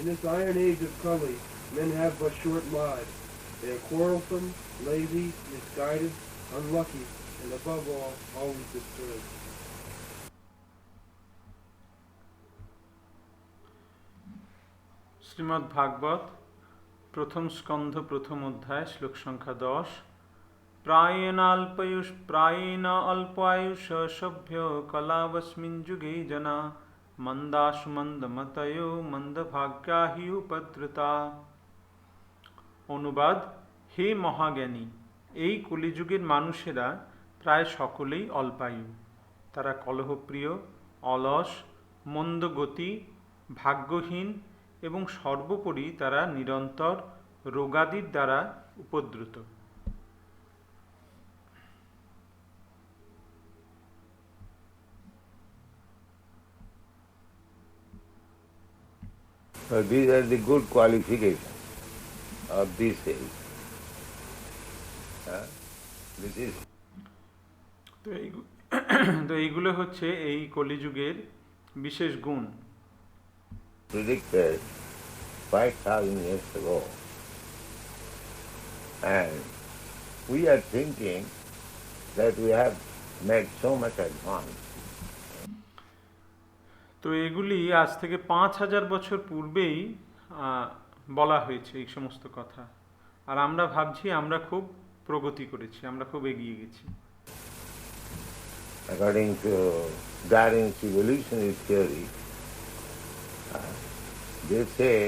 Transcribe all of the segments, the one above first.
In this iron age of Kali, men have but short lives. They are quarrelsome, lazy, misguided, unlucky, and above all, always disturbed. Shrimad ভাগবত প্রথম স্কন্ধ প্রথম অধ্যায় শ্লোক সংখ্যা 10। প্রায়েণ অল্প আয়ুষ সভ্য কলাবস্মিন যুগে জনা মন্দাসু মন্দমতয়ো মন্দভাগ্যা হি উপদ্রুতা। অনুবাদ: হে মহাজ্ঞানী, এই কলিযুগের মানুষেরা প্রায় সকলেই অল্পায়ু। তারা কলহপ্রিয়, অলস, মন্দগতি, ভাগ্যহীন এবং সর্বোপরি তারা নিরন্তর রোগাদির দ্বারা উপদ্রুত। So these are the good qualifications of this age. This is তো এইগুলো হচ্ছে এই কলিযুগের বিশেষ গুণ। predicted 5,000 years ago. And we are thinking that we have made so much advance. তো এগুলি আজ থেকে 5,000 বছর পূর্বেই বলা হয়েছে এই সমস্ত কথা, আর আমরা ভাবছি আমরা খুব প্রগতি করেছি, আমরা খুব এগিয়ে গেছি। According to Darwin's evolutionary theory, they say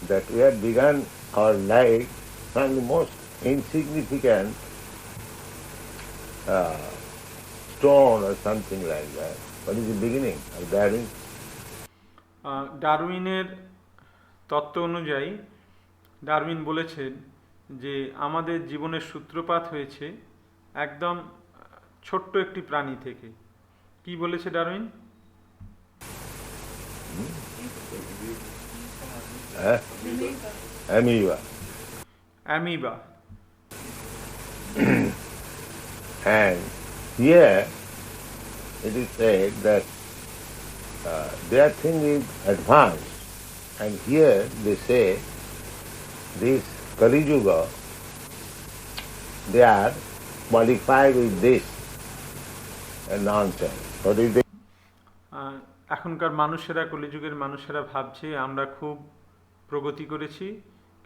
that we have begun our life from the most insignificant stone or something like that. What is the beginning of Darwin? ডারউইনের তত্ত্ব অনুযায়ী ডারউইন বলেছেন যে আমাদের জীবনের সূত্রপাত হয়েছে একদম ছোট্ট একটি প্রাণী থেকে। কি বলেছে Darwin? Amoeba. Amoeba. And here it is said that their thing is advanced, and here they say this Kali Yuga, they are qualified with this nonsense. What is this? এখনকার মানুষেরা, কলিযুগের মানুষেরা ভাবছে আমরা খুব প্রগতি করেছি,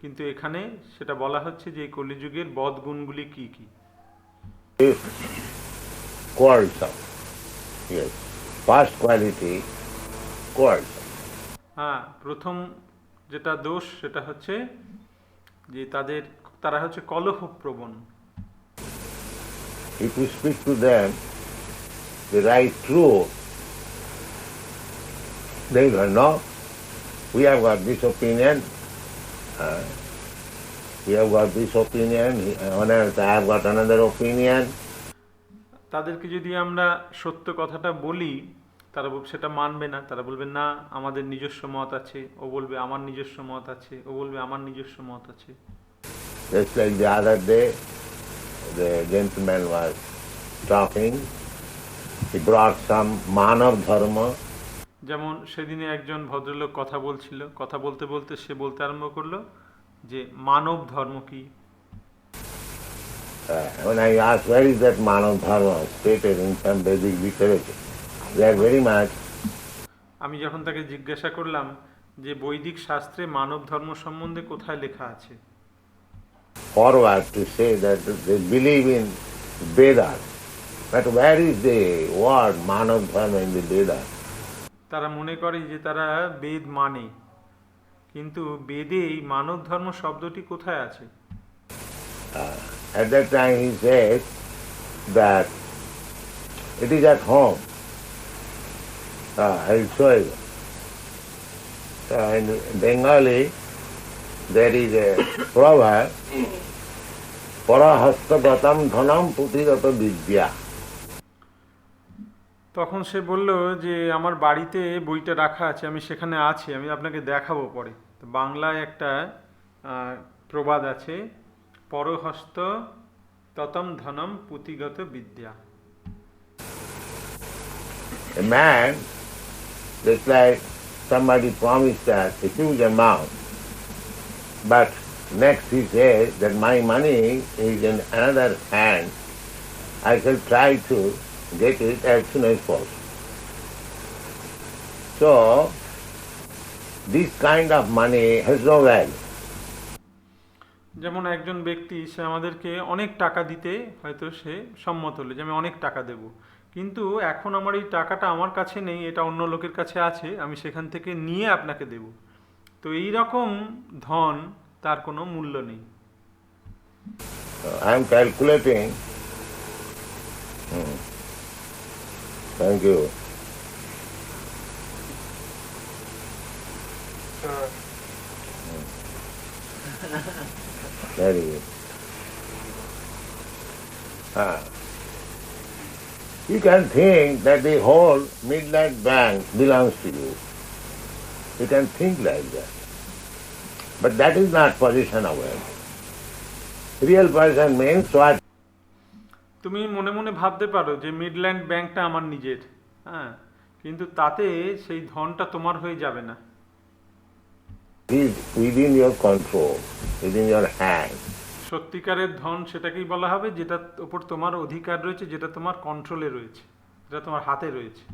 কিন্তু এখানে সেটা বলা হচ্ছে যে এই কলিযুগের বদগুণগুলি কি কি। Quarrelsome. Yes. First quality, quarrelsome. প্রথম যেটা দোষ সেটা হচ্ছে যে তারা হচ্ছে কলহপ্রবণ। If you speak to them the right truth, they will no, we have got this opinion, we have got this opinion, I have got another opinion. তাদেরকে যদি আমরা সত্য কথাটা বলি তারা সেটা মানবে না, তারা বলবে না আমাদের নিজস্ব মত আছে, ও বলবে আমার নিজস্ব মত আছে, ও বলবে আমার নিজস্ব মত আছে। Just like the other day, the gentleman was talking, he brought some Manav Dharma. যেমন সেদিনে একজন ভদ্রলোক কথা বলছিল, কথা বলতে বলতে সে বলতে আরম্ভ করলো যে মানব ধর্ম কি। When I asked where is that Manav Dharma stated in some Vedic literature, they are very much. আমি যখন তাকে জিজ্ঞাসা করলাম যে বৈদিক শাস্ত্রে মানব ধর্ম সম্বন্ধে কোথায় লেখা আছে, Forward to say that they believe in Vedas, but where is the word Manav Dharma in the Vedas? তারা মনে করে যে তারা বেদ মানে, কিন্তু বেদে এই মানব ধর্ম শব্দটি কোথায় আছে? At that time he said that it is at home. I will show you. In Bengali there is a proverb, Parahastagatam dhanam putigata vidya. তখন সে বলল যে আমার বাড়িতে বইটা রাখা আছে, আমি সেখানে আছি, আমি আপনাকে দেখাবো পরে। তো বাংলায় একটা প্রবাদ আছে, পরহস্ত ততম ধনম পুঁথিগত বিদ্যা। A man, just like somebody promised us a huge amount, but next he says that my money is in another hand, I shall try to get it as soon as possible. So, this kind of money has no value. যেমন একজন ব্যক্তি সে আমাদেরকে অনেক টাকা দিতে হয়তো সে সম্মত হলো যে আমি অনেক টাকা দেব, কিন্তু এখন আমার এই টাকাটা আমার কাছে নেই, এটা অন্য লোকের কাছে আছে, আমি সেখান থেকে নিয়ে আপনাকে দেব। তো এই রকম ধন তার কোনো মূল্য নেই। I am calculating. Thank you. Very good. You can think that the whole Midland Bank belongs to you. You can think like that. But that is not position awareness. Real person means what? তুমি মনে মনে ভাবতে পারো যে Midland ব্যাংকটা আমার নিজের, হ্যাঁ, কিন্তু তাতে সেই ধনটা তোমার হয়ে যাবে না। It is within your control, within your hand. সত্যিকারের ধন সেটাকেই বলা হবে যেটা উপর তোমার অধিকার রয়েছে, যেটা তোমার কন্ট্রোলে রয়েছে, যেটা তোমার হাতে রয়েছে।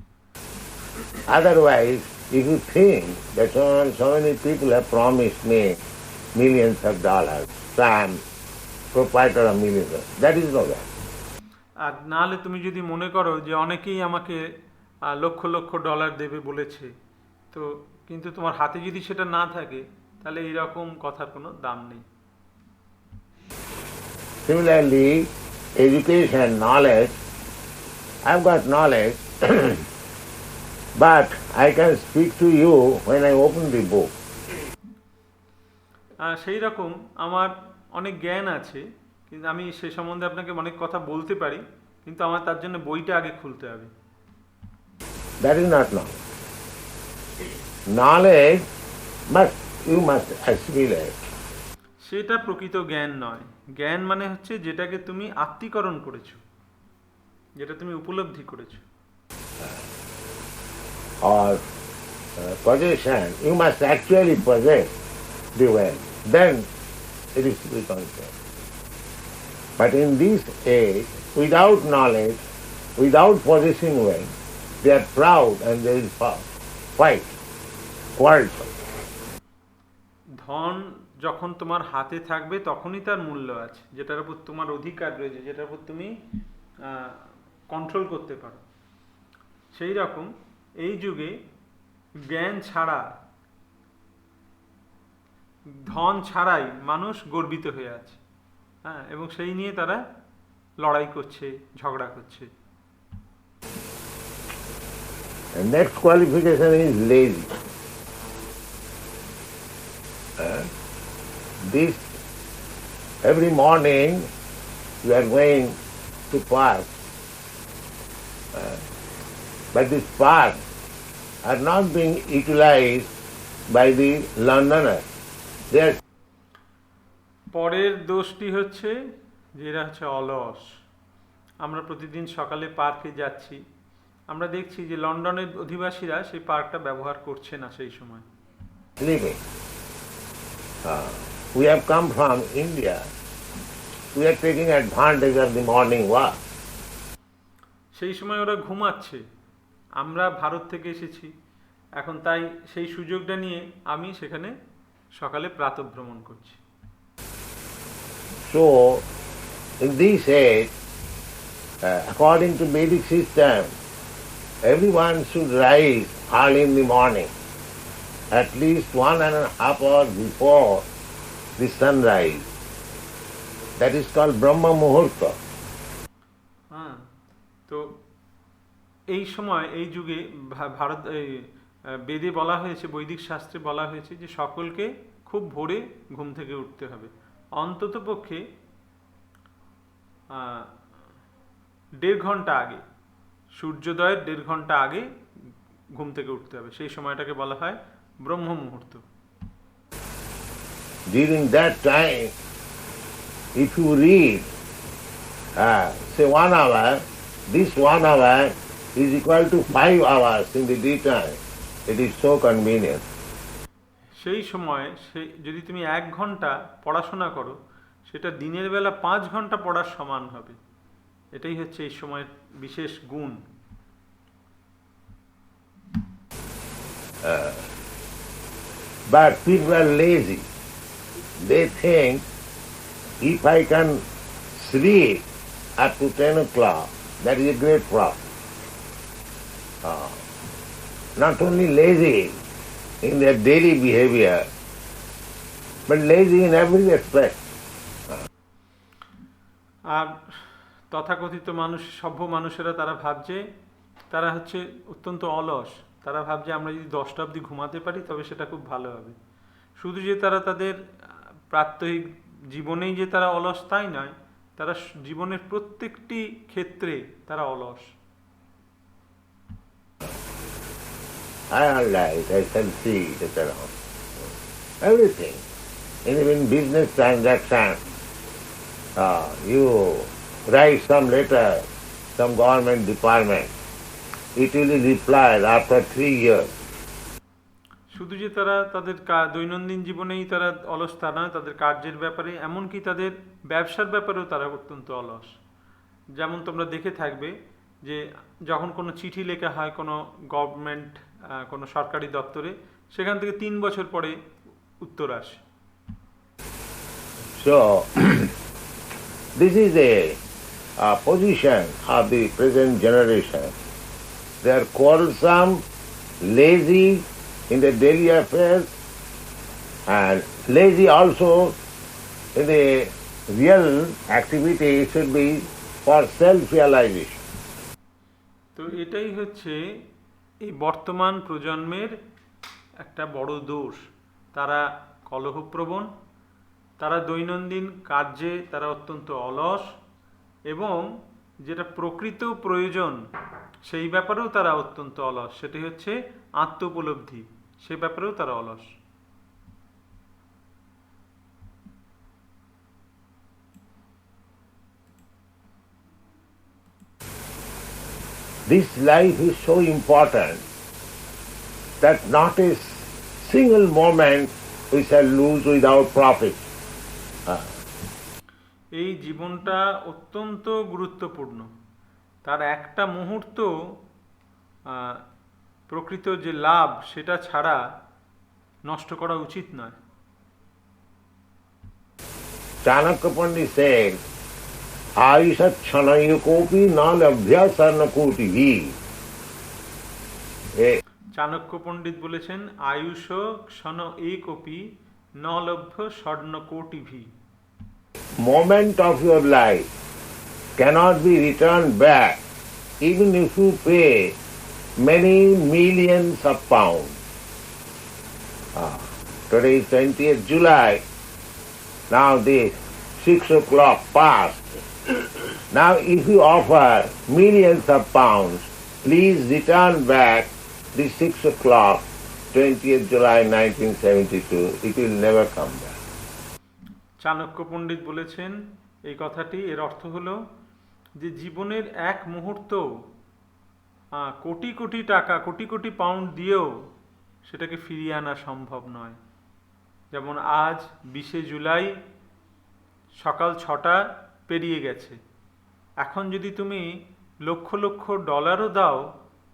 Otherwise, if you think that so many people have promised me millions of dollars, so I am proprietor of millions of, that is not that. আর নাহলে তুমি যদি মনে করো যে অনেকেই আমাকে লক্ষ লক্ষ ডলার দেবে বলেছে, তো কিন্তু তোমার হাতে যদি সেটা না থাকে তাহলে এইরকম কথার কোনো দাম নেই। Similarly, education, knowledge, I've got knowledge, but I can speak to you when I open the book. সেই রকম আমার অনেক জ্ঞান আছে, কিন্তু আমি সে সম্বন্ধে আপনাকে অনেক কথা বলতে পারি, কিন্তু আমার তার জন্য বইটা আগে খুলতে হবে। That is not knowledge. Knowledge you must assimilate. সেটা প্রকৃত জ্ঞান নয়। জ্ঞান মানে হচ্ছে যেটাকে তুমি আত্মীকরণ করেছো, যেটা তুমি উপলব্ধি করেছো। Or possession, you must actually possess the wealth. Then it is to be concerned. But in this age, without knowledge, without possessing wealth, they are proud and they will fight, quarrelsome. ধন যখন তোমার হাতে থাকবে তখনই তার মূল্য আছে, যেটার উপর তোমার অধিকার রয়েছে, যেটার উপর তুমি কন্ট্রোল করতে পারো। সেই রকম এই যুগে জ্ঞান ছাড়া, ধন ছাড়াই মানুষ গর্বিত হয়ে আছে, হ্যাঁ, এবং সেই নিয়ে তারা লড়াই করছে, ঝগড়া করছে। The next qualification is lazy. This every morning you are going to park, but these parks are not being utilized by the Londoners. They are পরের দোষটি হচ্ছে যে এরা হচ্ছে অলস। আমরা প্রতিদিন সকালে পার্কে যাচ্ছি, আমরা দেখছি যে লন্ডনের অধিবাসীরা সেই পার্কটা ব্যবহার করছে না সেই সময়। sleeping. We have come from India. We are taking advantage of the morning walk. সেই সময় ওরা ঘুমাচ্ছে, আমরা ভারত থেকে এসেছি, এখন তাই সেই সুযোগটা নিয়ে আমি সেখানে সকালে প্রাতঃভ্রমণ করছি। So, in this age, according to Vedic system, everyone should rise early in the morning, at least 1.5 hours before the sunrise. That is called Brahma Muhurta. হ্যাঁ, তো এই সময় এই যুগে ভারত বেদে বলা হয়েছে, বৈদিক শাস্ত্রে বলা হয়েছে যে সকলকে খুব ভোরে ঘুম থেকে উঠতে হবে, অন্তত পক্ষে 1.5 ঘন্টা আগে, সূর্যোদয়ের 1.5 ঘন্টা আগে ঘুম থেকে উঠতে হবে। সেই সময়টাকে বলা হয় ব্রহ্ম মুহূর্ত। During that time, if you read, say 1 hour, this 1 hour is equal to 5 hours in the daytime. it is so convenient. সেই সময় যদি তুমি 1 ঘন্টা পড়াশোনা করো, সেটা দিনের বেলা 5 ঘন্টা পড়ার সমান হবে। এটাই হচ্ছে এই সময়ের বিশেষ গুণ। But people are lazy. They think if I can sleep up to 10 o'clock, that is a great problem. Not only lazy in their daily behavior, but lazy in every aspect. আর তথাকথিত মানুষ, সভ্য মানুষেরা তারা ভাবছে, তারা হচ্ছে অত্যন্ত অলস। তারা ভাবছে আমরা যদি 10টা অবধি ঘুমাতে পারি তবে সেটা খুব ভালো হবে। শুধু যে তারা তাদের প্রাত্যহিক জীবনেই যে তারা অলস তাই নয়, তারা জীবনের প্রত্যেকটি ক্ষেত্রে তারা অলস। I am like, I can see it around. Everything. And even business transaction. You write some letter, some government department. It will reply after 3 years. শুধু যে তারা তাদের দৈনন্দিন জীবনেই তারা অলস তা নয়, তাদের কার্যের ব্যাপারে, এমনকি তাদের ব্যবসার ব্যাপারেও তারা অত্যন্ত অলস। যেমন তোমরা দেখে থাকবে যে যখন কোনো চিঠি লেখা হয় কোনো গভর্নমেন্ট, কোনো সরকারি দপ্তরে, সেখান থেকে 3 বছর পরে উত্তর আসে। So, this is a position of the present generation. They are quarrelsome, lazy in their daily affairs, and lazy also in the real activity should be for self-realization. তো এটাই হচ্ছে এই বর্তমান প্রজন্মের একটা বড় দোষ। তারা কলহপ্রবণ, তারা দৈনন্দিন কার্যে তারা অত্যন্ত অলস, এবং যেটা প্রকৃত প্রয়োজন সেই ব্যাপারেও তারা অত্যন্ত অলস। সেটি হচ্ছে আত্মোপলব্ধি, সে ব্যাপারেও তারা অলস। This life is so important that not a single moment we shall lose without profit. এই জীবনটা অত্যন্ত গুরুত্বপূর্ণ, তার একটা মুহূর্ত প্রকৃত যে লাভ সেটা ছাড়া নষ্ট করা উচিত নয়। Chanakya Pandit said, Aishat Chanayakopi na labhya sarnakoti. Chanakya পণ্ডিত বলেছেন, আয়ুষ ক্ষণ একপি ন লভ্য স্বর্ণকোটিভি। Moment of your life cannot be returned back even if you pay many millions of pounds. Today is 20th July. Now the 6 o'clock passed. Now if you offer millions of pounds, please return back the 6 o'clock, 20th July 1972. It will never come back. Chanakya পণ্ডিত বলেছেন এই কথাটি, এর অর্থ হলো যে জীবনের এক মুহূর্ত কোটি কোটি টাকা, কোটি কোটি পাউন্ড দিয়েও সেটাকে ফিরিয়ে আনা সম্ভব নয়। যেমন আজ 20শে জুলাই সকাল 6টা পেরিয়ে গেছে। এখন যদি তুমি লক্ষ লক্ষ ডলারও দাও,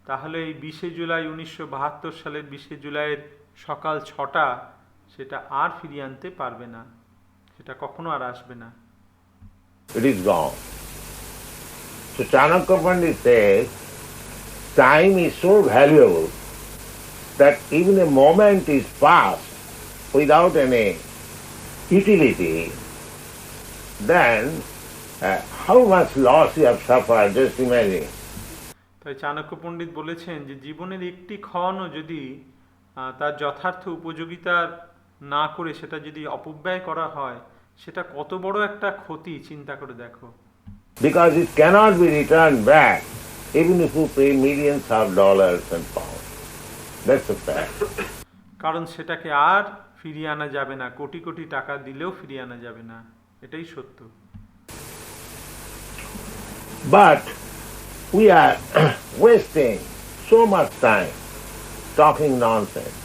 তাহলে এই 20শে জুলাই 1972 সালের 20শে জুলাইয়ের সকাল 6টা সেটা আর ফিরিয়ে আনতে পারবে না, সেটা কখনো আর আসবে না। It is gone. So Chanakya Pandit says, time is so valuable that even a moment is passed without any utility, then how much loss you have suffered, just imagine. তাই চাণক্য পণ্ডিত বলেছেন যে জীবনের একটি ক্ষণও যদি তার যথার্থ উপযোগিতা না করে সেটা যদি অপব্যয় করা হয়, সেটা কত বড় একটা ক্ষতি, চিন্তা করে দেখো। Because it cannot be returned back even if you pay millions of dollars and pounds. That's a fact. কারণ সেটাকে আর ফিরিয়ে আনা যাবে না, কোটি কোটি টাকা দিলেও ফিরিয়ে আনা যাবে না, এটাই সত্য। But we are wasting so much time talking nonsense.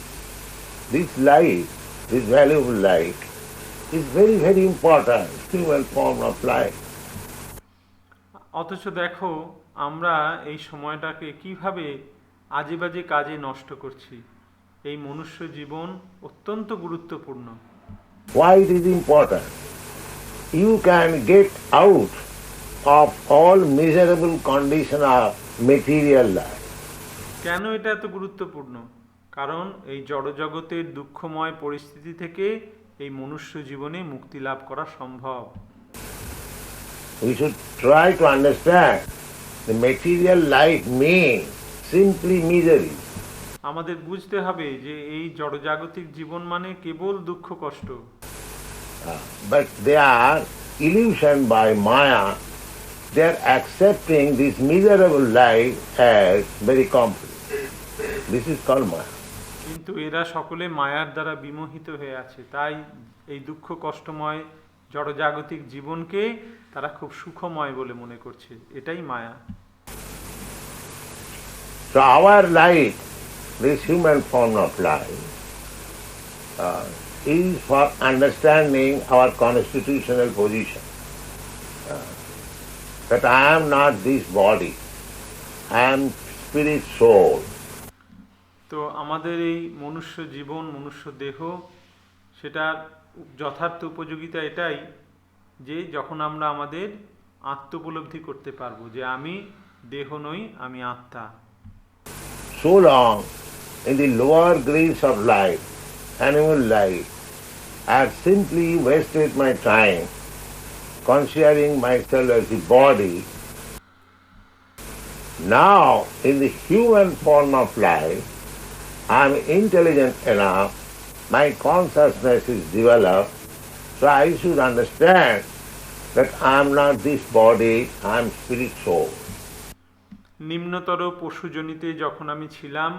This life, this valuable life, is very, very important, human form of life. অথচ দেখো আমরা এই সময়টাকে কিভাবে আজে বাজে কাজে নষ্ট করছি। এই মনুষ্য জীবন অত্যন্ত গুরুত্বপূর্ণ। Why it is important? You can get out of all miserable condition of material life. কেন এটা এত গুরুত্বপূর্ণ? কারণ এই জড়জগতের দুঃখময় পরিস্থিতি থেকে এই মনুষ্য জীবনে মুক্তি লাভ করা সম্ভব। We should try to understand the material life means simply misery. আমাদের বুঝতে হবে যে এই জড়জাগতিক জীবন মানে কেবল দুঃখ কষ্ট। But they are illusion by Maya. They are accepting this miserable life as very complete. This is called Maya. কিন্তু এরা সকলে মায়ার দ্বারা বিমোহিত হয়ে আছে, তাই এই দুঃখ কষ্টময় জড়জাগতিক জীবনকে তারা খুব সুখময় বলে মনে করছে। এটাই মায়া। So our life, this human form of life, is for understanding our constitutional position. That I am not this body, I am spirit soul. তো আমাদের এই মনুষ্য জীবন, মনুষ্য দেহ, সেটার যথার্থ উপযোগিতা এটাই যে যখন আমরা আমাদের আত্মোপলব্ধি করতে পারবো যে আমি দেহ নই, আমি আত্মা। So long in the lower grades of life, animal life, I have simply wasted my time considering myself as the body. Now, in the human form of life, I am intelligent enough, my consciousness is developed, so I should understand that I am not this body, I am spirit soul. নিম্নতর পশুজনিতে যখন আমি ছিলাম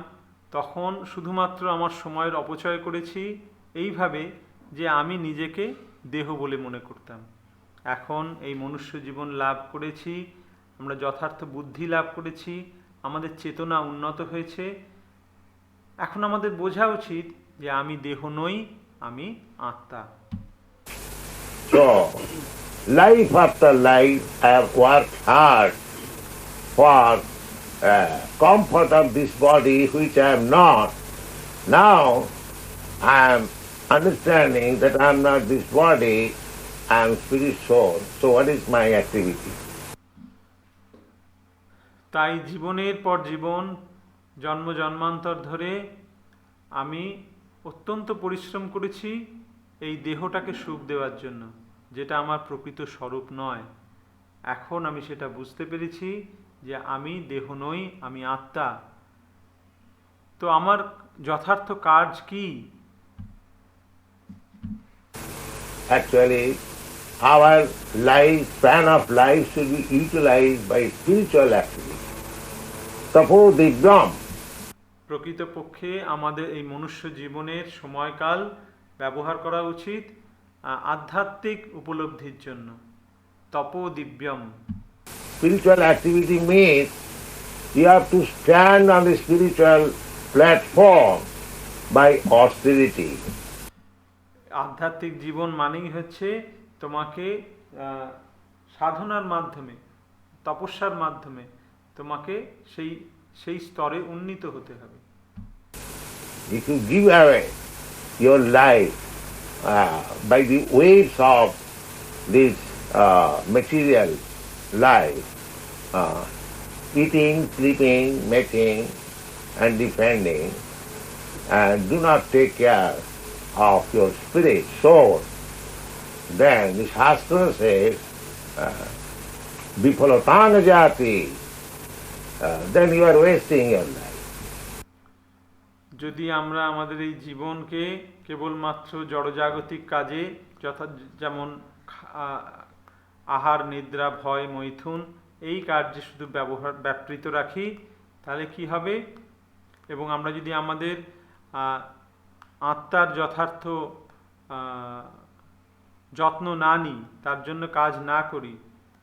তখন শুধুমাত্র আমার সময়ের অপচয় করেছি এইভাবে যে আমি নিজেকে দেহ বলে মনে করতাম। এখন এই মনুষ্য জীবন লাভ করেছি, আমরা যথার্থ বুদ্ধি লাভ করেছি, আমাদের চেতনা উন্নত হয়েছে। এখন আমাদের বোঝা উচিত যে আমি দেহ নই, আমি আত্মা। So, life after life, I have worked hard for comfort of this body which I am not. Now I am understanding that I am not this body, I am spirit soul. So what is my activity? তাই জীবনের পর জীবন, জন্ম জন্মান্তর ধরে আমি অত্যন্ত পরিশ্রম করেছি এই দেহটাকে সুখ দেওয়ার জন্য, যেটা আমার প্রকৃত স্বরূপ নয়। এখন আমি সেটা বুঝতে পেরেছি যে আমি দেহ নই, আমি আত্মা। তো আমার যথার্থ কাজ কি? Actually, our life, span of life should be utilized by spiritual activity. Suppose the Brahm, প্রকৃতপক্ষে আমাদের এই মনুষ্য জীবনের সময়কাল ব্যবহার করা উচিত আধ্যাত্মিক উপলব্ধির জন্য। Tapo Divyam. spiritual activity means you have to stand on the spiritual platform by austerity. আধ্যাত্মিক জীবন মানেই হচ্ছে তোমাকে সাধনার মাধ্যমে, তপস্যার মাধ্যমে তোমাকে সেই স্তরে উন্নীত হতে হবে। If you give away your life by the waves of this material life, eating, sleeping, mating, and defending, and do not take care of your spirit, soul, then the Shastra says, Vifalatana jati, then you are wasting your life. যদি আমরা আমাদের এই জীবনকে কেবলমাত্র জড়জাগতিক কাজে যেমন আহার, নিদ্রা, ভয়, মৈথুন এই কার্যে শুধু ব্যাপৃত রাখি, তাহলে কি হবে? এবং আমরা যদি আমাদের আত্মার যথার্থ যত্ন না নিই, তার জন্য কাজ না করি,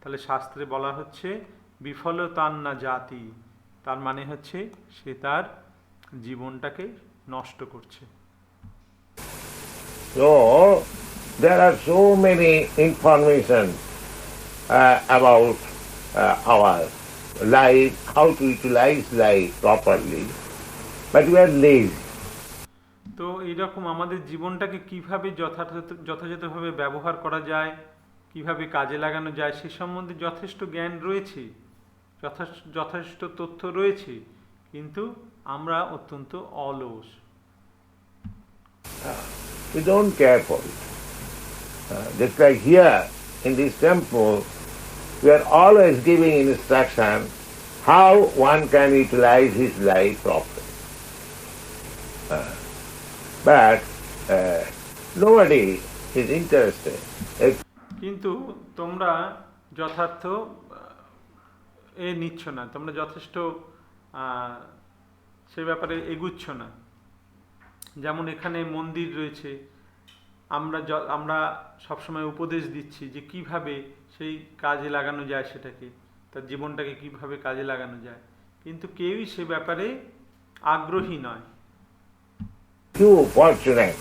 তাহলে শাস্ত্রে বলা হচ্ছে বিফলতান্না জাতি। তার মানে হচ্ছে সে তার জীবনটাকে নষ্ট করছে। So there are so many information about our life, how to utilize life properly, but we are lazy. তো এইরকম আমাদের জীবনটাকে কিভাবে যথাযথভাবে ব্যবহার করা যায়, কিভাবে কাজে লাগানো যায় সে সম্বন্ধে যথেষ্ট জ্ঞান রয়েছে, যথেষ্ট তথ্য রয়েছে, কিন্তু আমরা অত্যন্ত অলস। We don't care for it. Just like here in this temple, we are always giving instruction how one can utilize his life properly. But nobody is interested. কিন্তু তোমরা যথার্থ নিচ্ছ না, তোমরা যথেষ্ট সে ব্যাপারে এগুচ্ছ না। যেমন এখানে মন্দির রয়েছে, আমরা সবসময় উপদেশ দিচ্ছি যে কিভাবে সেই কাজে লাগানো যায়, সেটাকে তার জীবনটাকে কিভাবে কাজে লাগানো যায়, কিন্তু কেউই সে ব্যাপারে আগ্রহী নয়। Few fortunate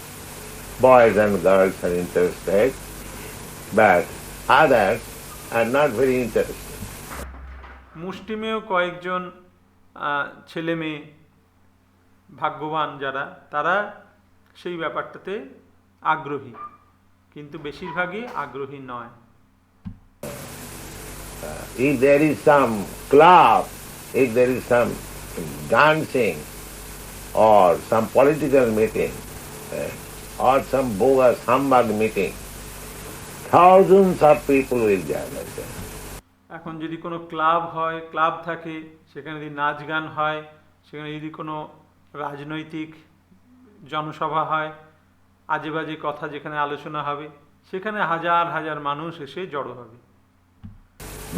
boys and girls are interested, but others are not very interested. মুষ্টিমেয় কয়েকজন ছেলে মেয়ে ভাগ্যবান যারা, তারা সেই ব্যাপারটাতে আগ্রহী, কিন্তু বেশিরভাগই আগ্রহী নয়। If there is some club, if there is some dancing or some political meeting or some bogus humbug meeting, thousands of people will gather there. এখন যদি কোনো ক্লাব হয়, ক্লাব থাকে, সেখানে যদি নাচ গান হয়, সেখানে যদি কোনো রাজনৈতিক জনসভা হয়, আজে বাজে কথা যেখানে আলোচনা হবে, সেখানে হাজার হাজার মানুষ এসে জড়ো হবে।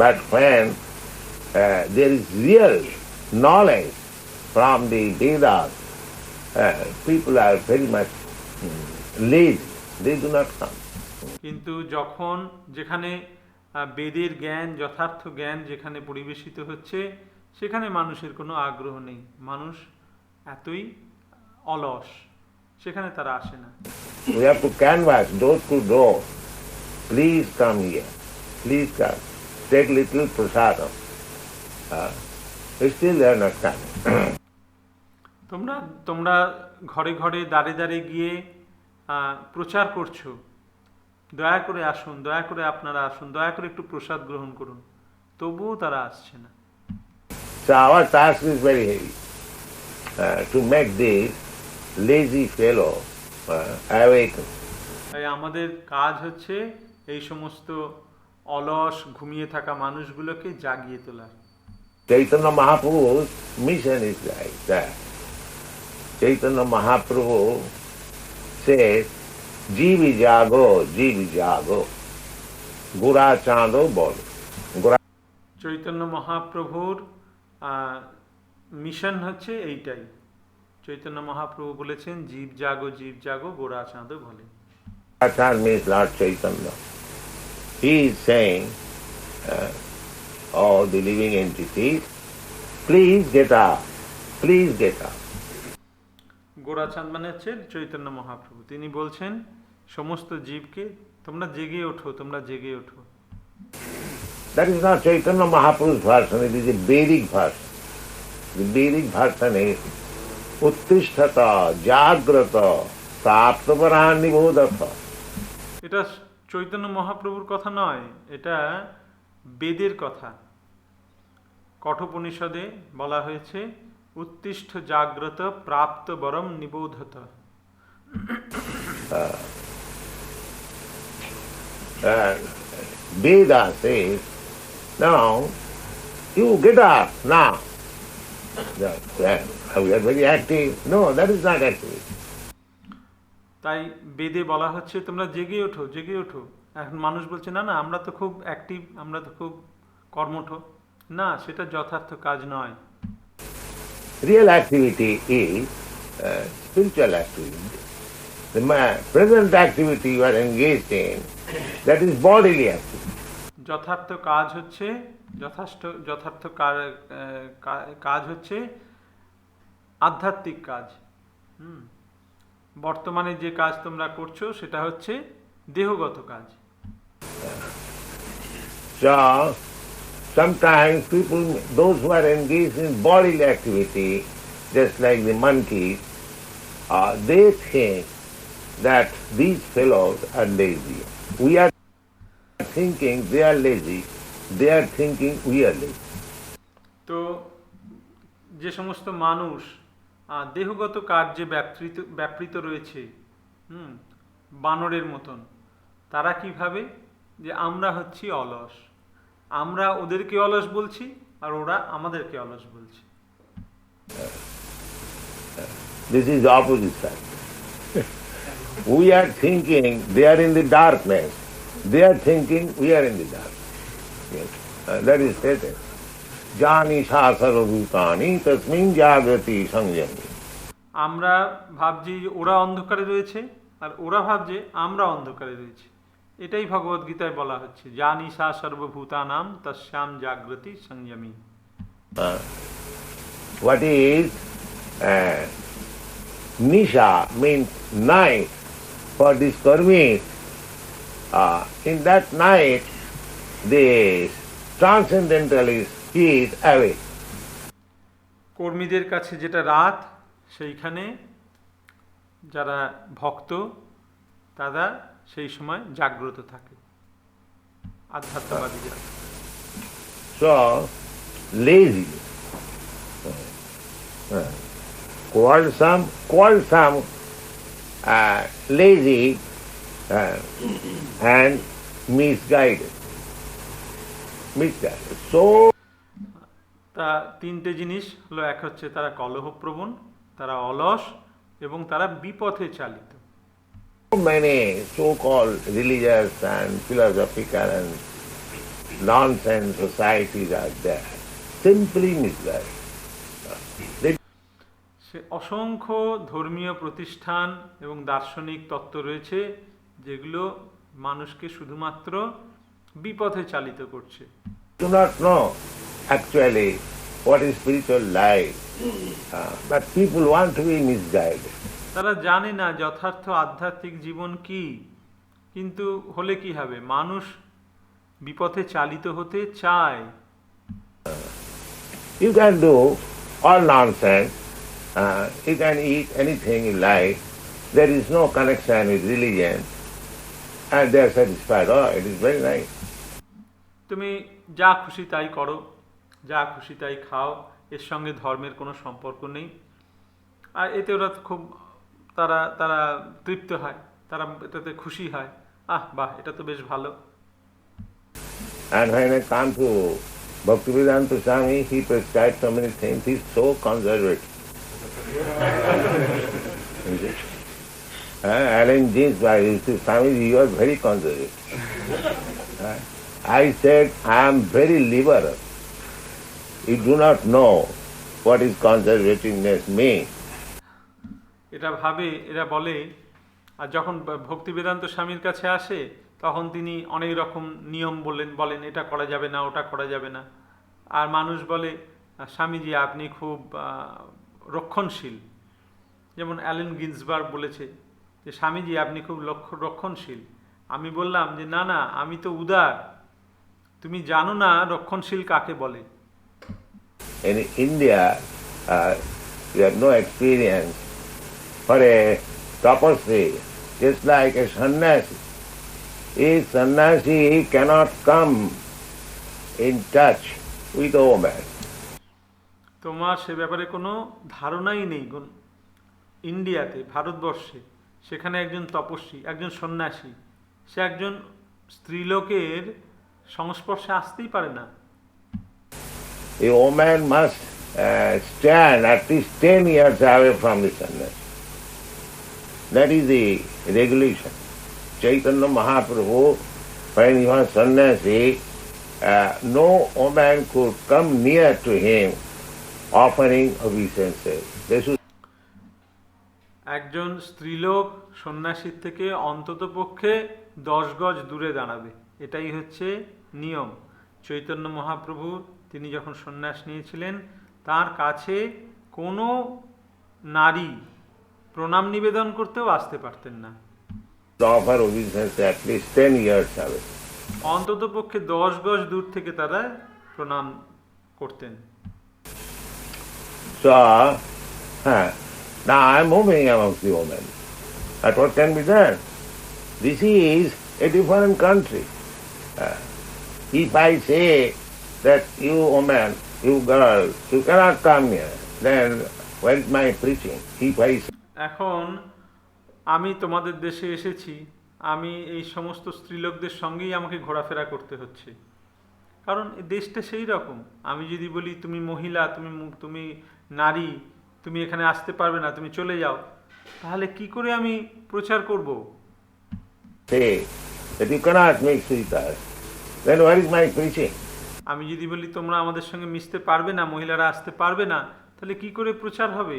But when there is real knowledge from the Vedas, people are very much lazy. They do not come. কিন্তু যখন যেখানে বেদের জ্ঞান, যথার্থ জ্ঞান যেখানে পরিবেশিত হচ্ছে, সেখানে মানুষের কোনো আগ্রহ নেই, মানুষ এতই অলস, সেখানে তারা আসে না। We have to canvass those who go. Please come here. Please come. Take little prasadam. Still they are not coming. তোমরা ঘরে ঘরে দাঁড়ে দাঁড়ে গিয়ে প্রচার করছো, দয়া করে আসুন, দয়া করে আপনারা আসুন, দয়া করে একটু প্রসাদ গ্রহণ করুন, তবুও তারা আসছে না। So our task is very heavy to make this lazy fellow awaken. তাই আমাদের কাজ হচ্ছে এই সমস্ত অলস ঘুমিয়ে থাকা মানুষগুলোকে জাগিয়ে তোলা। Chaitanya Mahaprabhu's mission is like that. Chaitanya Mahaprabhu says, Jivi jago, jivi jago, Gura chando bol. Chaitanya মহাপ্রভুর মিশন হচ্ছে এইটাই। চৈতন্য মহাপ্রভু বলেছেন, জীব জাগো গোরা চাঁদো বলে। Achan means Lord Chaitanya. He is saying, all the living entities, please get up, please get up. Gorachand মানে হচ্ছে চৈতন্য মহাপ্রভু, তিনি বলছেন সমস্ত জীবকে, তোমরা জেগে ওঠো, তোমরা জেগে ওঠো। That is not Chaitanya Mahaprabhu's version, it is a Vedic version. The Vedic version is Uttishtata, Jagrata, Praptaparaha Nibodhata. এটা চৈতন্য মহাপ্রভুর কথা নয়, এটা বেদের কথা। কঠোপনিষদে বলা হয়েছে, উত্তিষ্ঠ জাগ্রত প্রাপ্ত বরম Nibodhata. Veda says, now you get up now. We are very active. No, that is not activity. তাই বেদে বলা হচ্ছে তোমরা জেগে ওঠো, জেগে ওঠো। এখন মানুষ বলছে না না, আমরা তো খুব অ্যাক্টিভ, আমরা তো খুব কর্মঠ। না, সেটা যথার্থ কাজ নয়। Real activity is spiritual activity. The present activity you are engaged in, that is bodily activity. যথার্থ কাজ হচ্ছে যথার্থ কাজ হচ্ছে আধ্যাত্মিক কাজ। বর্তমানে যে কাজ তোমরা করছো সেটা হচ্ছে দেহগত কাজ। So, sometimes people, those who are engaged in bodily activity, just like the monkeys, they think that these fellows are lazy. We are thinking they are lazy, they are thinking we are lazy. তো যে সমস্ত মানুষ দেহগত কার্যে ব্যাপৃত রয়েছে, বানরের মতন, তারা কি ভাবে যে আমরা হচ্ছি অলস, আমরা ওদেরকে অলস বলছি আর ওরা আমাদেরকে অলস বলছে। This is the opposite side. We are thinking they are in the darkness, they are thinking we are in the darkness. Yes. That is stated. Jani sarvabhutani tasmin jagrati sanjami. আমরা ভাবছি যে ওরা অন্ধকারে রয়েছে আর ওরা ভাবছে আমরা অন্ধকারে রয়েছি। এটাই ভগবদ গীতায় বলা হচ্ছে, জানি সা সর্বভূতানাম তস্যাম জাগ্রতি সংযমী। What is Nisha means night for this karmis. In that night, the transcendentalist is awake. কর্মীদের কাছে যেটা রাত, সেইখানে যারা ভক্ত তারা সেই সময় জাগ্রত থাকে, আধ্যাত্মবাদী যারা। So, lazy. Called some lazy and misguided. So, তা তিনটে জিনিস হলো, এক হচ্ছে তারা কলহপ্রবণ, তারা অলস এবং তারা বিপথে চালিত। many so-called religious and philosophical and nonsense societies are there, simply misguided. সে অসংখ্য ধর্মীয় প্রতিষ্ঠান এবং দার্শনিক তত্ত্ব রয়েছে যেগুলো মানুষকে শুধুমাত্র বিপথে চালিত করছে। Do not know actually what is spiritual life, but people want to be misguided. তারা জানে না যথার্থ আধ্যাত্মিক জীবন কি, কিন্তু হলে কি হবে, মানুষ বিপথে চালিত হতে চায়। You can do all nonsense, you can eat anything you like, there is no connection with religion, and they are satisfied. Oh, it is very nice. তুমি যা খুশি তাই করো, যা খুশি তাই খাও, এর সঙ্গে ধর্মের কোনো সম্পর্ক নেই, আর এতে ওরা খুব তারা তারা তৃপ্ত হয়, তারা এটাতে খুশি হয়, বাহ, এটা তো বেশ ভালো। And when I come to Bhaktivedanta Swami, he prescribed so many things, he is so conservative. Alan James, I said, Swamiji, you are very conservative. I said, I am very liberal. You do not know what is conservativeness means. এটা ভাবে, এরা বলে, আর যখন ভক্তি বেদান্ত স্বামীর কাছে আসে তখন তিনি অনেক রকম নিয়ম বলেন এটা করা যাবে না, ওটা করা যাবে না। আর মানুষ বলে, স্বামীজি আপনি খুব রক্ষণশীল। যেমন অ্যালেন গিন্সবার্গ বলেছে যে স্বামীজি আপনি খুব রক্ষণশীল। আমি বললাম যে না না, আমি তো উদার, তুমি জানো না রক্ষণশীল কাকে বলে। In India, you have no experience for a tapasvi, just like a sannyasi. A sannyasi cannot come in touch with a woman. তোমার সে ব্যাপারে কোনো ধারণাই নেই। ইন্ডিয়াতে, ভারতবর্ষে, সেখানে একজন তপস্বী, একজন সন্ন্যাসী, সে একজন স্ত্রীলোকের সংস্পর্শে আসতেই পারে না। A woman must stand at least 10 years away from the sannyasi. That is the regulation. Chaitanya Mahaprabhu, when he was sannyasi, no woman could come near to him offering obeisances. They should একজন স্ত্রীলোক সন্ন্যাসীর থেকে অন্তত পক্ষে 10 গজ দূরে দাঁড়াবে, এটাই হচ্ছে নিয়ম। চৈতন্য মহাপ্রভু তিনি যখন সন্ন্যাস নিয়েছিলেন, তার কাছে কোনো নারী প্রণাম নিবেদন করতেও আসতে পারতেন না। offer obeisance at least 10 years away. অন্তত পক্ষে 10 গজ দূর থেকে তারা প্রণাম করতেন। So, now I'm moving amongst the women. But what can be done? This is a different country. If I say that you woman, you girl, you cannot come here, then where is my preaching? If I say, এখন আমি তোমাদের দেশে এসেছি, আমি এই সমস্ত স্ত্রীলোকদের সঙ্গেই আমাকে ঘোরাফেরা করতে হচ্ছে, কারণ এই দেশটা সেই রকম। আমি যদি বলি তুমি মহিলা, তুমি নারী, তুমি এখানে আসতে পারবে না, তুমি চলে যাও, তাহলে কি করে আমি প্রচার করব? say that you cannot mix with us, then where is my preaching? আমি যদি বলি তোমরা আমাদের সঙ্গে মিশতে পারবে না, মহিলারা আসতে পারবে না, তাহলে কি করে প্রচার হবে?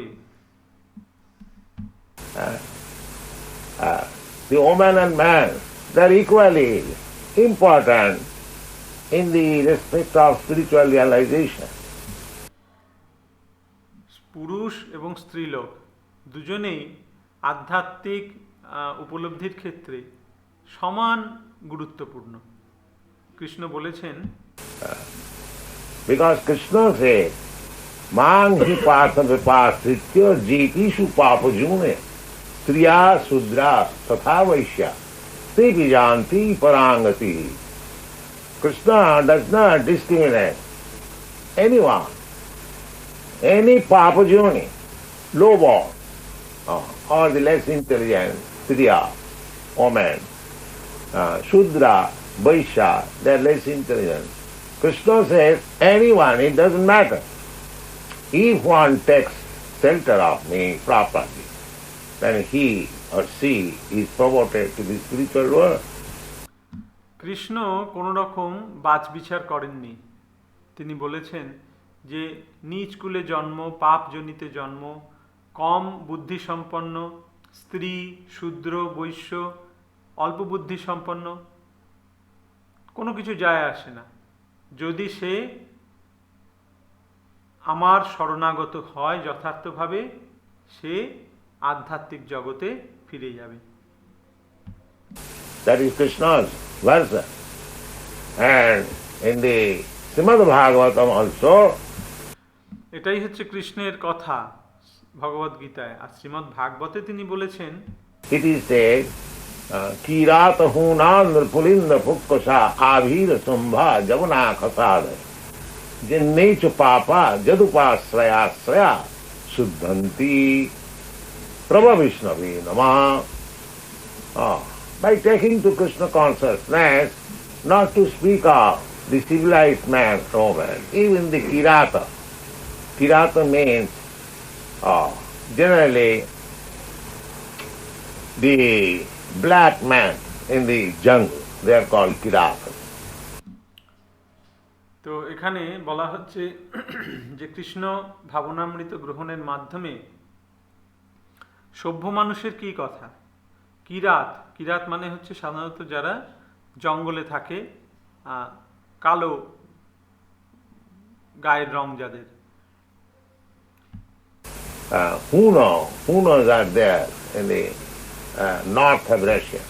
The woman and man, they are equally important in the respect of spiritual realization. পুরুষ এবং স্ত্রীলোক দুজনেই আধ্যাত্মিক উপলব্ধির ক্ষেত্রে সমান গুরুত্বপূর্ণ। কৃষ্ণ বলেছেন, Because Krishna said, Mang hi patha vipasritya jitishu papajune striya sudra tatha vaishya te vijanti parangati. Krishna does not discriminate anyone, any papajuni, low born, or the less intelligent, striya, woman, Shudra, Vaishya, they are less intelligent. Krishna says, anyone, it doesn't matter. If one takes shelter of me properly, then he or she is promoted to the spiritual world. Krishna কোনো রকম বাছবিচার করেননি। তিনি বলেছেন যে নীচ কুলে জন্ম, পাপজনিতে জন্ম, কম বুদ্ধিসম্পন্ন, স্ত্রী, শূদ্র, বৈশ্য, অল্প বুদ্ধিসম্পন্ন, কোনো কিছু যায় আসে না, যদি সে আমার শরণাগত হয় যথার্থভাবে, সে আধ্যাত্মিক জগতে ফিরে যাবে। That is Krishna's version. And in the Srimad Bhagavatam also, এটাই হচ্ছে কৃষ্ণের কথা ভগবদ গীতায়। আর শ্রীমদ্ ভাগবতে তিনি বলেছেন, it is said, Kirata hunandra pulinda pukkasa abhira sambha javana khasada jinnecha papa jadupasraya sraya suddhanti prabha vishnavi namaha. By taking to Krishna consciousness, not to speak of the civilized man, woman, even the Kirata. Kirata means generally the black man in the jungle, they are called Kirata. তো এখানে বলা হচ্ছে যে কৃষ্ণ ভাবনামৃত গ্রহণের মাধ্যমে সভ্য মানুষের কি কথা। কিরাত, কিরাত মানে হচ্ছে সাধারণত যারা জঙ্গলে থাকে, কালো গায়ের রং যাদের। Hunos are there in the north of Russia.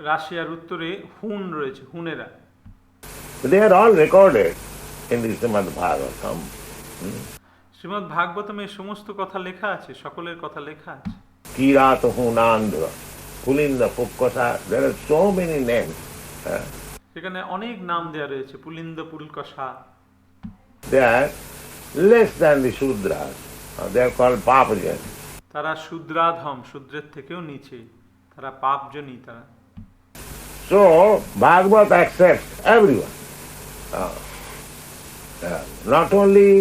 রাশিয়ার উত্তরে হুন রয়েছে, হুনেরা। They are all recorded in the Srimad Bhagavatam. Shrimad ভাগবতমে সমস্ত কথা লেখা আছে, সকলের কথা লেখা আছে। Kirata Hunandra, Pulinda Pukkasa, there are so many names. সেখানে অনেক নাম দেওয়া রয়েছে, পুলিন্দ, পুলকষা। They are less than the Shudras. They are called Papajani. তারা শূদ্রাধম, শূদ্রের থেকেও নিচে, তারা পাপজনী তারা। So Bhagavad accepts everyone. Not only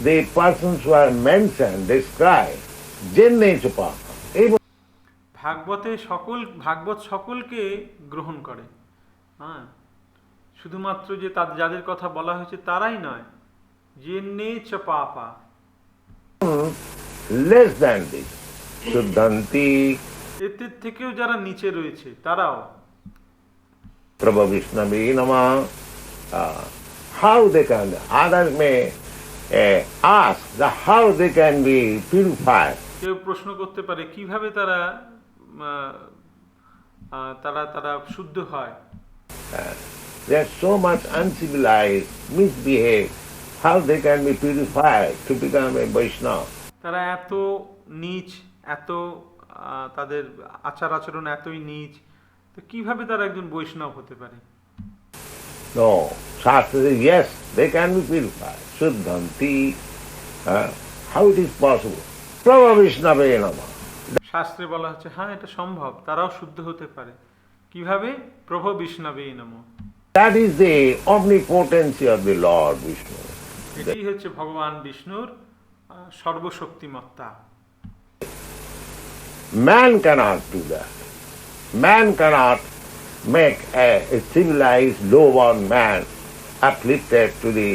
the persons who are mentioned, described, Jinnecha Papa. ভাগবতে ভাগবত সকলকে গ্রহণ করে। হ্যাঁ, শুধুমাত্র যে যাদের কথা বলা হয়েছে তারাই নয়, জেন্নেচ পাপা, less than this, Suddhanti, এদের থেকেও যারা নিচে রয়েছে তারাও। Prabha Vishnavi Nama. How they can, others may ask how they can be purified কেউ প্রশ্ন করতে পারে কিভাবে তারা তারা শুদ্ধ হয়। They are so much uncivilized, misbehaved. How they can be purified to become a Vaishnava? তারা এত নীচ, এত তাদের আচার আচরণ এতই নীচ, তো কিভাবে তারা একজন বৈষ্ণব হতে পারে? No, Shastra says yes, they can be purified. Shuddhanti. How it is possible? Prabha Vishnave Namah. শাস্ত্রে বলা হচ্ছে হ্যাঁ এটা সম্ভব, তারাও শুদ্ধ হতে পারে। কিভাবে? প্রভু বিষ্ণবে নমঃ। That is the omnipotency of the Lord Vishnu. এটাই হচ্ছে ভগবান বিষ্ণুর সর্বশক্তিমত্তা। Man cannot do that. Man cannot make a civilized, low-born man uplifted to the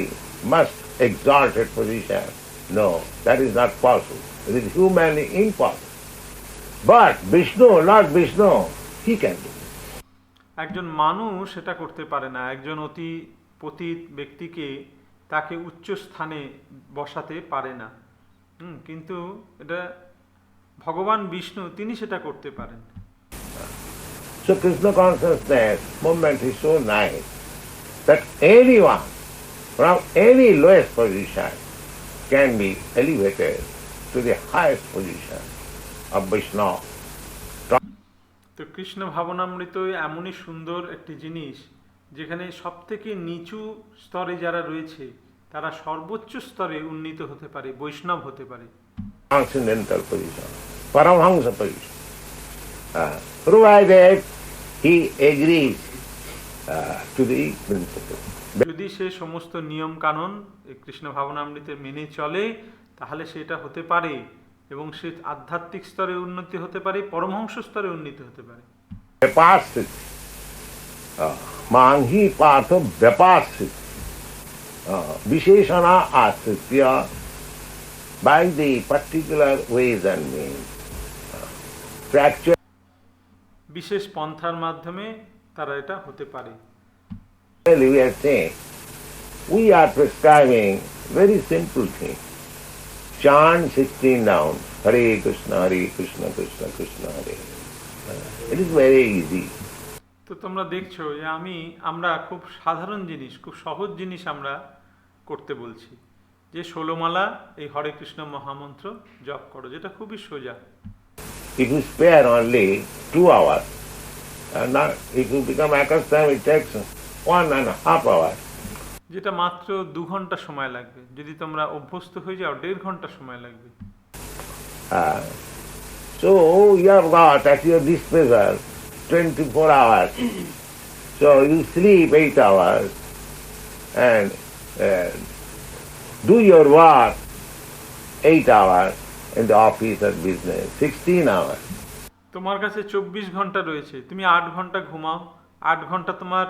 most exalted position. No, that is not possible. It is humanly impossible. But Vishnu, Lord Vishnu, he can do it. একজন মানুষ এটা করতে পারে না, একজন অতি পতিত ব্যক্তিকে তাকে উচ্চ স্থানে বসাতে পারে না। কিন্তু এটা ভগবান বিষ্ণু, তিনি সেটা করতে পারেন। So Krishna consciousness movement is so nice that anyone from any lowest position can be elevated to the highest position of Vaishnava. তো কৃষ্ণ ভাবনামৃত এমনই সুন্দর একটি জিনিস, যেখানে সব থেকে নিচু স্তরে যারা রয়েছে তারা সর্বোচ্চ স্তরে উন্নীত হতে পারে, বৈষ্ণব হতে পারে। Transcendental position, Paramhamsa position. Provided he agrees to the principle. যদি সে সমস্ত নিয়ম কানুন কৃষ্ণ ভাবনামৃতে মেনে চলে, তাহলে সেটা হতে পারে এবং সে আধ্যাত্মিক স্তরে উন্নতি হতে পারে, পরমহংস স্তরে উন্নীত হতে পারে। Vyapassit. Manghi patho vyapassit. Visheshana asritya by the particular ways and means. Fracture. বিশেষ পন্থার মাধ্যমে তারা এটা হতে পারে। We are saying, we are prescribing very simple thing. Chant 16 down, Hare Krishna, Krishna Krishna, Hare. It is very easy. তো তোমরা দেখছো যে আমরা খুব সাধারণ জিনিস, খুব সহজ জিনিস আমরা করতে বলছি, যে 16 মালা এই হরে কৃষ্ণ মহামন্ত্র জপ করো, যেটা খুবই সোজা। If you spare only 2 hours, and not, if you become accustomed, it takes 1.5 hours. যেটা মাত্র 2 ঘন্টা সময় লাগবে, যদি তোমরা অভ্যস্ত হয়ে যাও 1.5 ঘন্টা সময় লাগবে। So you have got at your disposal 24 hours. So you sleep 8 hours and do your work 8 hours in the office or business, 16 hours. তোমার কাছে 24 ঘন্টা রয়েছে, তুমি 8 ঘন্টা ঘুমাও, 8 ঘন্টা তোমার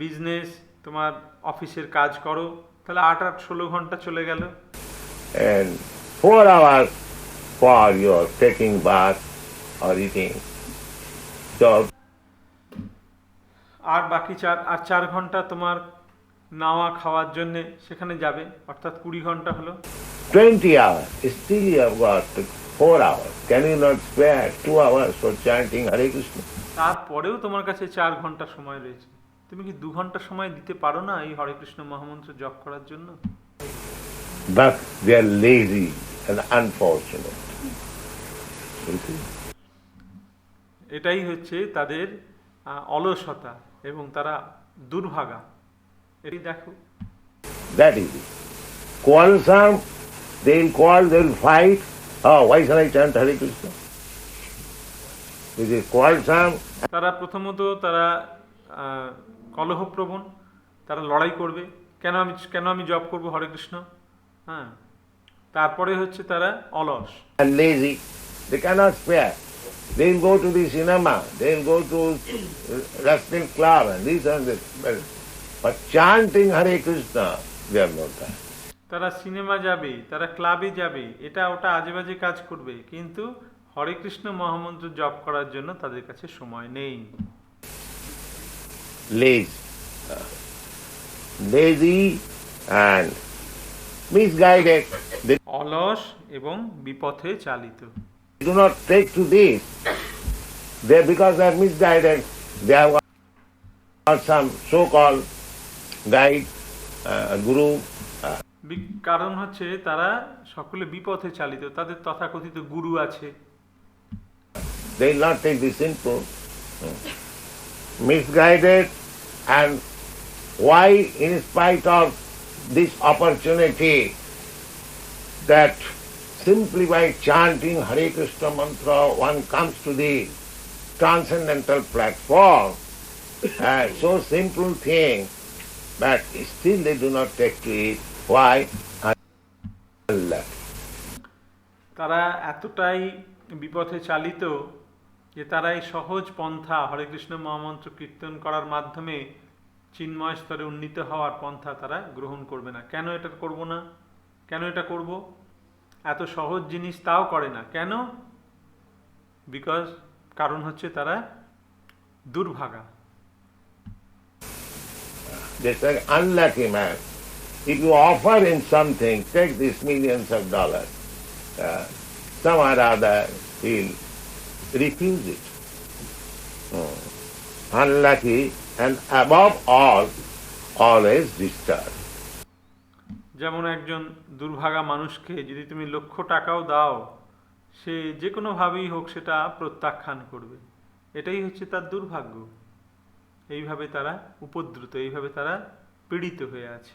বিজনেস, তোমার অফিসের কাজ করো, তাহলে 8 16 ঘন্টা চলে গেল। And 4 hours for your taking bath or eating. So আর বাকি 4 ঘন্টা তোমার নাওয়া খাওয়ার জন্য সেখানে যাবে, অর্থাৎ 20 ঘন্টা হলো। 20 hours. Still you have got 4 hours. Can you not spare 2 hours for chanting Hare Krishna? তারপরেও তোমার কাছে 4 ঘন্টা সময় রয়েছে, তুমি কি 2 ঘন্টা সময় দিতে পারো না এই হরে কৃষ্ণ মহামন্ত্র জপ করার জন্য? But they are lazy and unfortunate. এটাই হচ্ছে তাদের অলসতা এবং তারা দুর্ভাগা। এটি দেখো, That is it. Quarrelsome, they will quarrel, they will fight. Oh, why shall I chant Hare Krishna? It is quarrelsome. তারা প্রথমত তারা কলহপ্রবণ, তারা লড়াই করবে, কেন আমি জপ করব হরে কৃষ্ণ। হ্যাঁ, তারপরে হচ্ছে তারা অলস And lazy. They cannot spare. They will go to the cinema, they will go to wrestling club and this and that. But chanting Hare Krishna, they have no time. তারা সিনেমা যাবে, তারা ক্লাবে যাবে, এটা ওটা আজেবাজে কাজ করবে, কিন্তু হরে কৃষ্ণ মহামন্ত্র জপ করার জন্য তাদের কাছে সময় নেই। Lazy and misguided. অলস এবং বিপথে চালিত। do not take to this. They, because they are misguided, they have got some so-called guide, guru. কারণ হচ্ছে তারা সকলে বিপথে চালিত, তাদের তথাকথিত গুরু আছে। They will not take this simple. Misguided, and why, in spite of this opportunity, that simply by chanting Hare Krishna mantra one comes to the transcendental platform, so simple thing, but still they do not take to it. Why? Allah. তারা এতটাই বিপথে চালিত যে তারা এই সহজ পন্থা হরে কৃষ্ণ মহামন্ত্র কীর্তন করার মাধ্যমে চিন্ময় স্তরে উন্নীত হওয়ার পন্থা তারা গ্রহণ করবে না। কেন এটা করব না? কেন এটা করব? এত সহজ জিনিস তাও করে না কেন? বিকজ কারণ হচ্ছে তারা দুর্ভাগা। Just like unlucky man. If you offer him something, take these millions of dollars, some or other he'll refuse it. Unlucky, and above all, always disturbed. যেমন একজন দুর্ভাগা মানুষকে যদি তুমি লক্ষ টাকাও দাও, সে যে কোনোভাবেই হোক সেটা প্রত্যাখ্যান করবে। এটাই হচ্ছে তার দুর্ভাগ্য। এইভাবে তারা উপদ্রুত, এইভাবে তারা পীড়িত হয়ে আছে।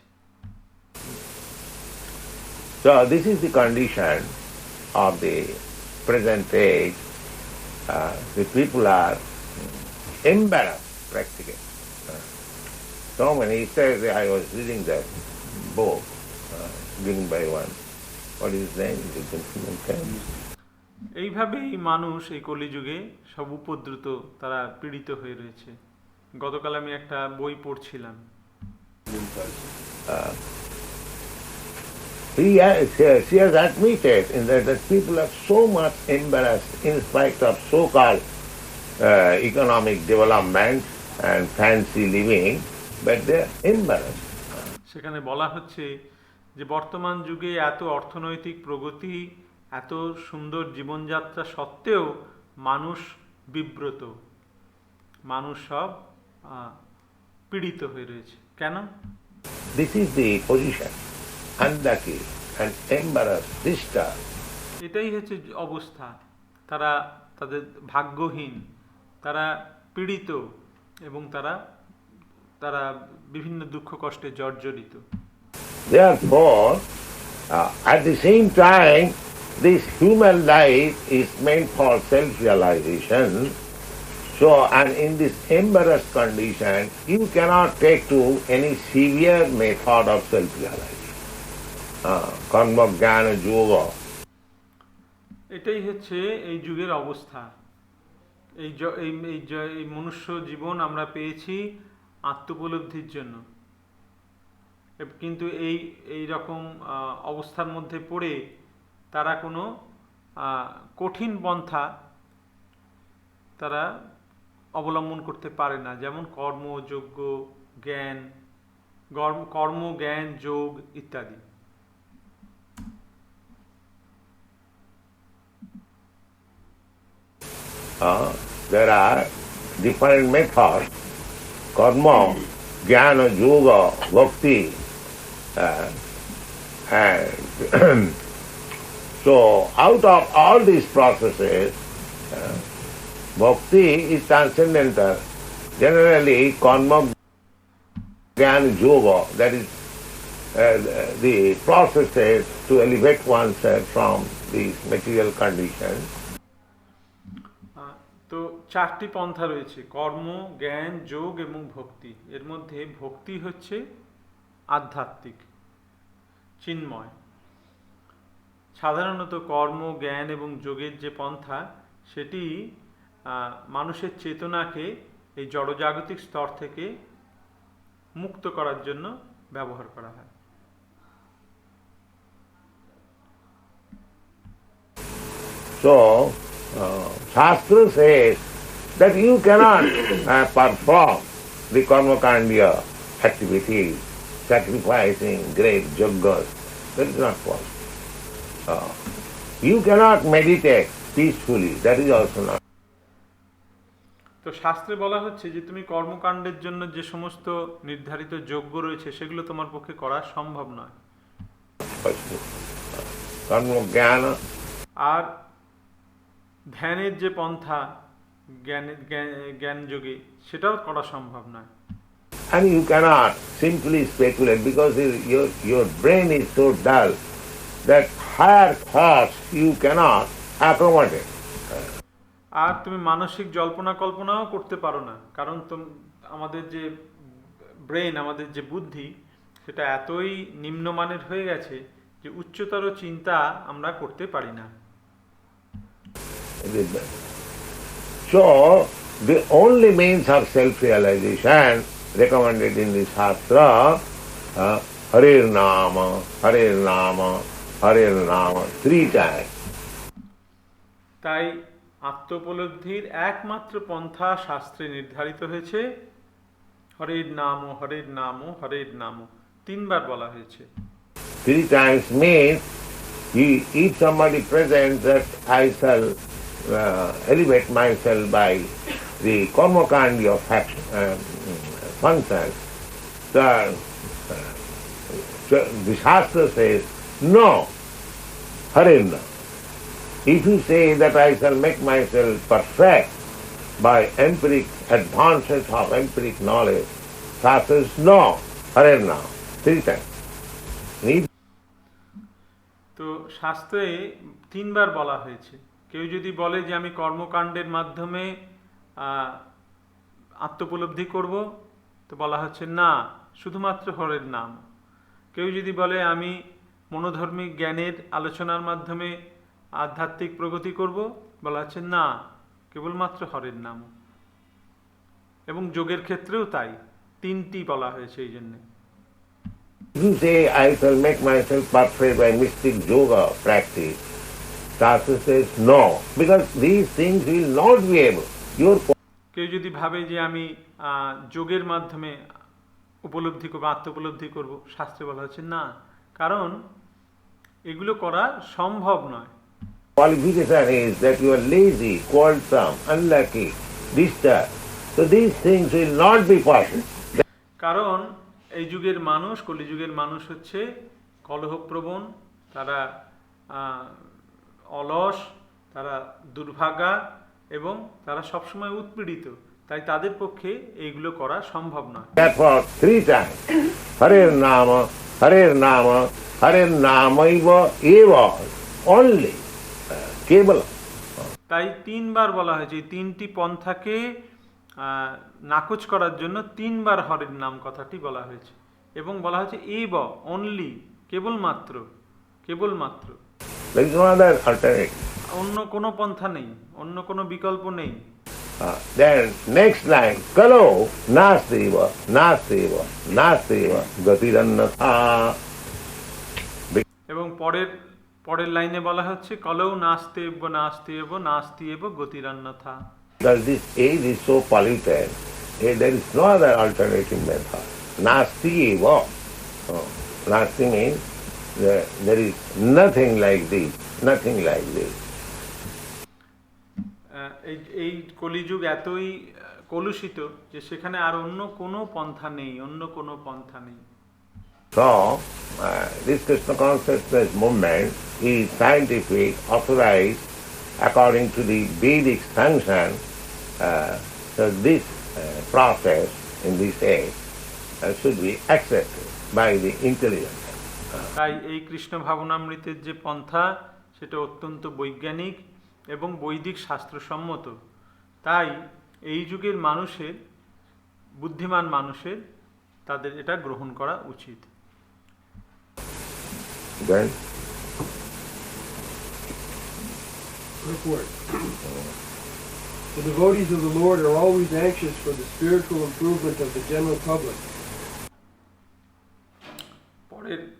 So this is the condition of the present age. The people are embarrassed practically. So many, I was reading that book given by one. What is his name? The gentleman came. এইভাবেই মানুষ এই কলিযুগে সব উপদ্রুত, তারা পীড়িত হয়ে রয়েছে। গতকাল আমি একটা বই পড়ছিলাম। She has admitted in that people are so much embarrassed in spite of so-called economic development and fancy living, but they are embarrassed. সেখানে বলা হচ্ছে যে বর্তমান যুগে এত অর্থনৈতিক প্রগতি, এত সুন্দর জীবনযাত্রা সত্ত্বেও মানুষ বিব্রত, মানুষ সব পীড়িত হয়ে রয়েছে। কেন? This is the position, unlucky and embarrassed, disturbed. এটাই হচ্ছে অবস্থা। তারা তাদের ভাগ্যহীন, তারা পীড়িত এবং তারা বিভিন্ন দুঃখ কষ্টে জর্জরিত। Therefore, at the same time, this human life is meant for self-realization. So, and in this embarrassed condition, you cannot take to any severe method of self-realization. Karma, Jnana, Yoga. এটাই হচ্ছে এই যুগের অবস্থা। এই মনুষ্য জীবন আমরা পেয়েছি আত্মোপলব্ধির জন্য, কিন্তু এই রকম অবস্থার মধ্যে পড়ে তারা কোনো কঠিন পন্থা তারা অবলম্বন করতে পারে না, যেমন কর্ম, যজ্ঞ, জ্ঞান, কর্ম, জ্ঞান, যোগ ইত্যাদি। There are different methods, karma, jnana, yoga, bhakti, and so out of all these processes, bhakti is transcendental. Generally, karma, jnana, yoga, that is the processes to elevate oneself from these material conditions. তো চারটি পন্থা রয়েছে: কর্ম, জ্ঞান, যোগ এবং ভক্তি। এর মধ্যে ভক্তি হচ্ছে আধ্যাত্মিক, চিন্ময়। সাধারণত কর্ম, জ্ঞান এবং যোগের যে পন্থা, সেটি মানুষের চেতনাকে এই জড়জাগতিক স্তর থেকে মুক্ত করার জন্য ব্যবহার করা হয়। So, Shastra says that you cannot perform the karma-kandya activities, sacrificing great yajnas. That is not possible. You cannot meditate peacefully, that is also not তো শাস্ত্রে বলা হচ্ছে যে তুমি কর্মকাণ্ডের জন্য যে সমস্ত নির্ধারিত যোগ্য রয়েছে সেগুলো তোমার পক্ষে করা সম্ভব নয়। possible. Karma jnana, আর ধ্যানের যে পন্থা জ্ঞান যোগে সেটাও করা সম্ভব নয়। and you cannot simply speculate because your brain is so dull that higher thoughts you cannot accommodate. আর তুমি মানসিক জল্পনা কল্পনাও করতে পারো না, কারণ আমাদের যে ব্রেন, আমাদের যে বুদ্ধি, সেটা এতই নিম্নমানের হয়ে গেছে যে উচ্চতর চিন্তা আমরা করতে পারি না। So, the only means of self-realization recommended in the Shastra, Harer Nama, Harer Nama, Harer Nama, 3 times. তাই আত্মোপলব্ধির একমাত্র পন্থা শাস্ত্রে নির্ধারিত হয়েছে হরের নাম, হরের নাম, হরের নাম, 3 বার বলা হয়েছে। 3 times means if somebody presents that I shall elevate myself by the karmakandi of functions, the Shastra says, no, Harinna. If you say that I shall make myself perfect by empiric advances of empiric knowledge, Shastra says, no, Harinna, 3 times. তো শাস্ত্রে 3 বার বলা হয়েছে। কেউ যদি বলে যে আমি কর্মকাণ্ডের মাধ্যমে আত্মোপলব্ধি করব, তো বলা হচ্ছে না, শুধুমাত্র হরের নাম। কেউ যদি বলে আমি মনোধর্মিক জ্ঞানের আলোচনার মাধ্যমে আধ্যাত্মিক প্রগতি করব, বলা হচ্ছে না, কেবলমাত্র হরের নাম। এবং যোগের ক্ষেত্রেও তাই, 3টি বলা হয়েছে এই জন্যে। You say I shall make myself perfect by mystic yoga practice. Shastra says no, because these things will not be able. কেউ যদি ভাবে যে আমি যোগের মাধ্যমে উপলব্ধি করবো, আত্মোপলব্ধি করব, শাস্ত্রে বলা হচ্ছে না, কারণ এগুলো করা সম্ভব নয়। Qualification is that you are lazy, quarrelsome, unlucky, disturbed. So these things will not be possible. কারণ এই যুগের মানুষ, কলিযুগের মানুষ হচ্ছে কলহপ্রবণ, তারা অলস, তারা দুর্ভাগা এবং তারা সবসময় উৎপীড়িত, তাই তাদের পক্ষে এইগুলো করা সম্ভব নয়। Therefore 3 times, Harer Nama, Harer Nama, Harer Namaiva eva, only, Kevala. তাই 3 বার বলা হয়েছে, এই 3টি পন্থাকে নাকচ করার জন্য 3 বার হরের নাম কথাটি বলা হয়েছে, এবং বলা হয়েছে এব, অনলি, কেবলমাত্র, কেবলমাত্র, There is no other alternative. অন্য কোনো পন্থা নেই, অন্য কোনো বিকল্প নেই। Then next line, Kalo Nastiva, Nastiva, Nastiva, Gatirannatha. এবং পরের লাইনে বলা হচ্ছে কলৌ নাস্তেব নাস্তেব নাস্তিয়েব গতিরান্যথা। Because this age is so polluted, there is no other alternative method. Nasti eva. Nasti means there is nothing like this, nothing like this. এই কলিযুগ এতই কলুষিত যে সেখানে আর অন্য কোনো পন্থা নেই, অন্য কোনো পন্থা নেই। So, this Krishna consciousness movement is scientific, authorized according to the Vedic sanction. So this process in this age should be accepted by the intelligence. তাই এই কৃষ্ণ ভাবনামৃতের যে পন্থা, সেটা অত্যন্ত বৈজ্ঞানিক এবং বৈদিক শাস্ত্রসম্মত। তাই এই যুগের মানুষের, বুদ্ধিমান মানুষের, তাদের এটা গ্রহণ করা উচিত। Then, Report. The devotees of the Lord are always anxious for the spiritual improvement of the general public.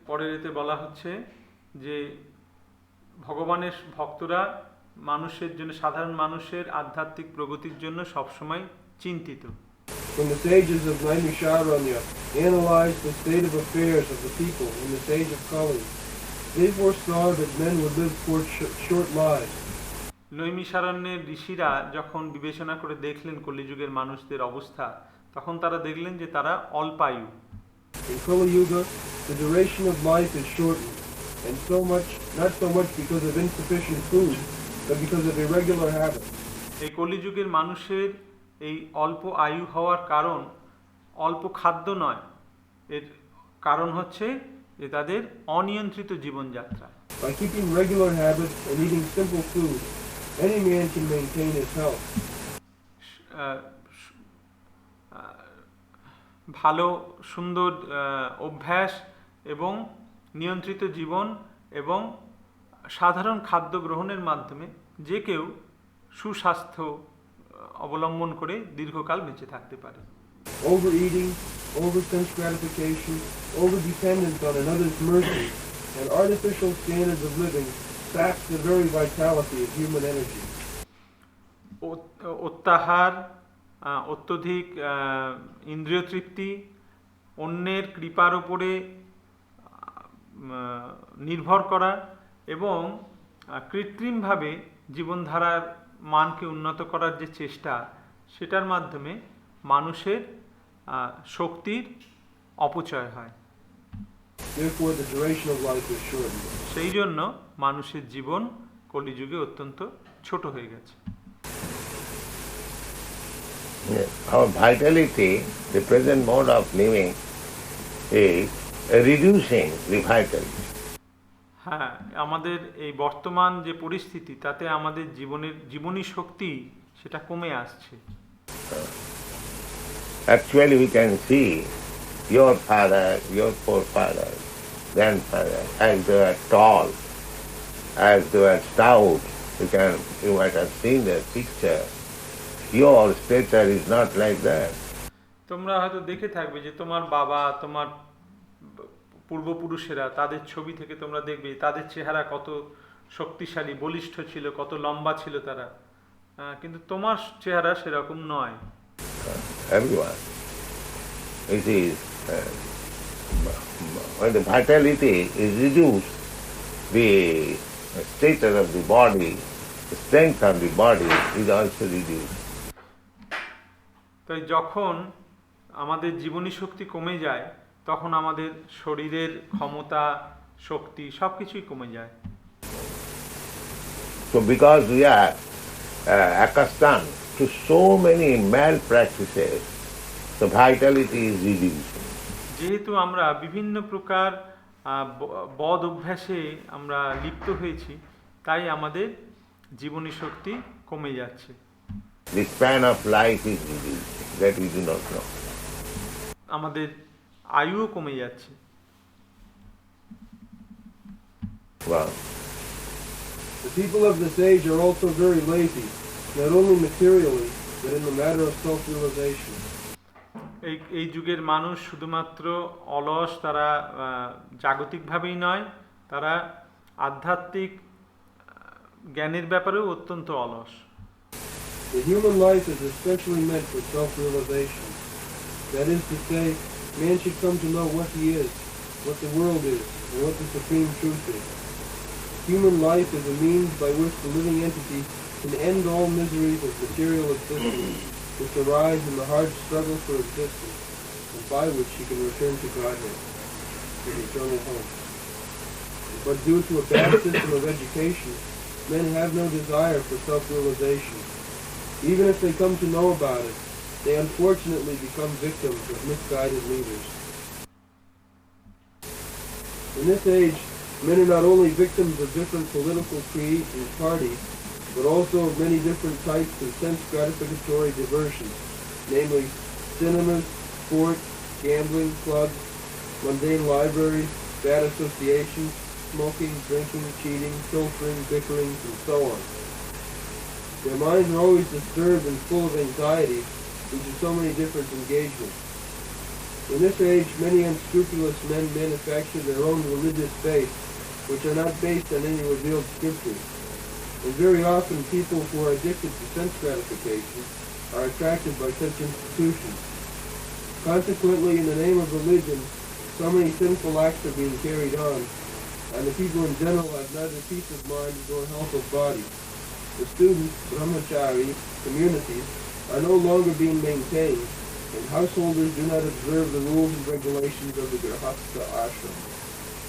পরের এতে বলা হচ্ছে যে ভগবানের ভক্তরা মানুষের জন্য, সাধারণ মানুষের আধ্যাত্মিক প্রগতির জন্য সবসময় চিন্তিত। When the sages of Naimisharanya analyzed the state of affairs of the people in this age of Kali, They foresaw that men would live short lives. নৈমিষারণ্যের ঋষিরা যখন বিবেচনা করে দেখলেন কলিযুগের মানুষদের অবস্থা, তখন তারা দেখলেন যে তারা অল্পায়ু। In Kali Yuga, the duration of life is shortened, and not so much because of insufficient food, but because of irregular habits. এই কলিযুগের মানুষের এই অল্প আয়ু হওয়ার কারণ অল্প খাদ্য নয়, এর কারণ হচ্ছে যে তাদের অনিয়ন্ত্রিত জীবনযাত্রা। By keeping regular habits and eating simple food, any man can maintain his health. ভালো সুন্দর অভ্যাস এবং নিয়ন্ত্রিত জীবন এবং সাধারণ খাদ্য গ্রহণের মাধ্যমে যে কেউ সুস্বাস্থ্য অবলম্বন করে দীর্ঘকাল বেঁচে থাকতে পারে। Overeating, over-sense gratification, over-dependence on another's mercy, and artificial standards of living saps the very vitality of human energy. অত্যাহার, অত্যধিক ইন্দ্রিয় তৃপ্তি, অন্যের কৃপার উপরে নির্ভর করা এবং কৃত্রিমভাবে জীবনধারার মানকে উন্নত করার যে চেষ্টা, সেটার মাধ্যমে মানুষের শক্তির অপচয় হয়। Therefore, the duration of life is shortened. সেই জন্য মানুষের জীবন কলিযুগে অত্যন্ত ছোট হয়ে গেছে। Our vitality, the present mode of living, is reducing the vitality. হ্যাঁ, আমাদের এই বর্তমান যে পরিস্থিতি, তাতে আমাদের জীবনী শক্তি সেটা কমে আসছে। Actually, we can see your father, your forefather, grandfather, as they were tall, as they were stout. You might have seen the picture. Your stature is not like that. তোমরা হয়তো দেখে থাকবে যে তোমার বাবা, তোমার পূর্বপুরুষেরা, তাদের ছবি থেকে তোমরা দেখবে তাদের চেহারা কত শক্তিশালী, বলিষ্ঠ ছিল, কত লম্বা ছিল তারা, কিন্তু তোমার চেহারা সেরকম নয়। Everyone. It is when the vitality is reduced, the stature of the body, the strength of the body is also reduced. তাই যখন আমাদের জীবনী শক্তি কমে যায়, তখন আমাদের শরীরের ক্ষমতা, শক্তি সবকিছুই কমে যায়। So because we are accustomed to so many malpractices, the vitality is reduced. যেহেতু আমরা বিভিন্ন প্রকার বদ অভ্যাসে আমরা লিপ্ত হয়েছি, তাই আমাদের জীবনী শক্তি কমে যাচ্ছে। The span of life is reduced, that we do not know. আমাদের আয়ুও কমে যাচ্ছে। Wow. The people of this age are also very lazy, not only materially, but in the matter of self-realization. এই যুগের মানুষ শুধুমাত্র অলস, তারা জাগতিকভাবেই নয়, তারা আধ্যাত্মিক জ্ঞানের ব্যাপারেও অত্যন্ত অলস। The human life is especially meant for self-realization. That is to say, man should come to know what he is, what the world is, and what the supreme truth is. Human life is a means by which the living entity can end all miseries of material existence, which arise in the hard struggle for existence, and by which he can return to Godhead, his eternal home. But due to a bad system of education, men have no desire for self-realization. Even if they come to know about it, they unfortunately become victims of misguided leaders. In this age, men are not only victims of different political creeds and parties, but also of many different types of sense-gratificatory diversions, namely cinemas, sports, gambling, clubs, mundane libraries, bad associations, smoking, drinking, cheating, pilfering, bickering, and so on. Their minds are always disturbed and full of anxiety due to so many different engagements. In this age, many unscrupulous men manufacture their own religious faiths, which are not based on any revealed scriptures. And very often people who are addicted to sense gratification are attracted by such institutions. Consequently, in the name of religion, so many sinful acts are being carried on, and the people in general have neither peace of mind nor health of body. The students, brahmachari, communities, are no longer being maintained, and householders do not observe the rules and regulations of the grihastha ashram.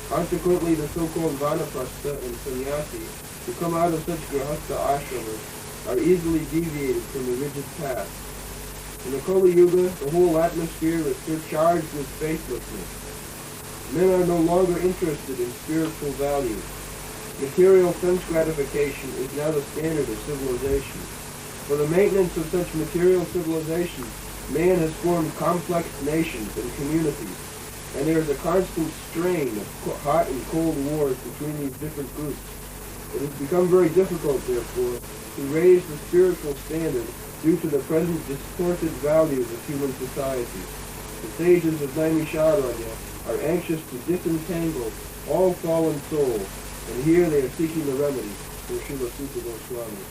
Consequently, the so-called vanaprastha and sannyasi who come out of such grihastha ashramas are easily deviated from the rigid path. In the Kali Yuga, the whole atmosphere is surcharged with faithlessness. Men are no longer interested in spiritual values. Material sense gratification is now the standard of civilization. For the maintenance of such material civilization, man has formed complex nations and communities, and there is a constant strain of hot and cold wars between these different groups. It has become very difficult, therefore, to raise the spiritual standard due to the present distorted values of human society. The sages of Naimisharanya are anxious to disentangle all fallen souls, and here they are seeking the remedy for Srila Suta Goswami.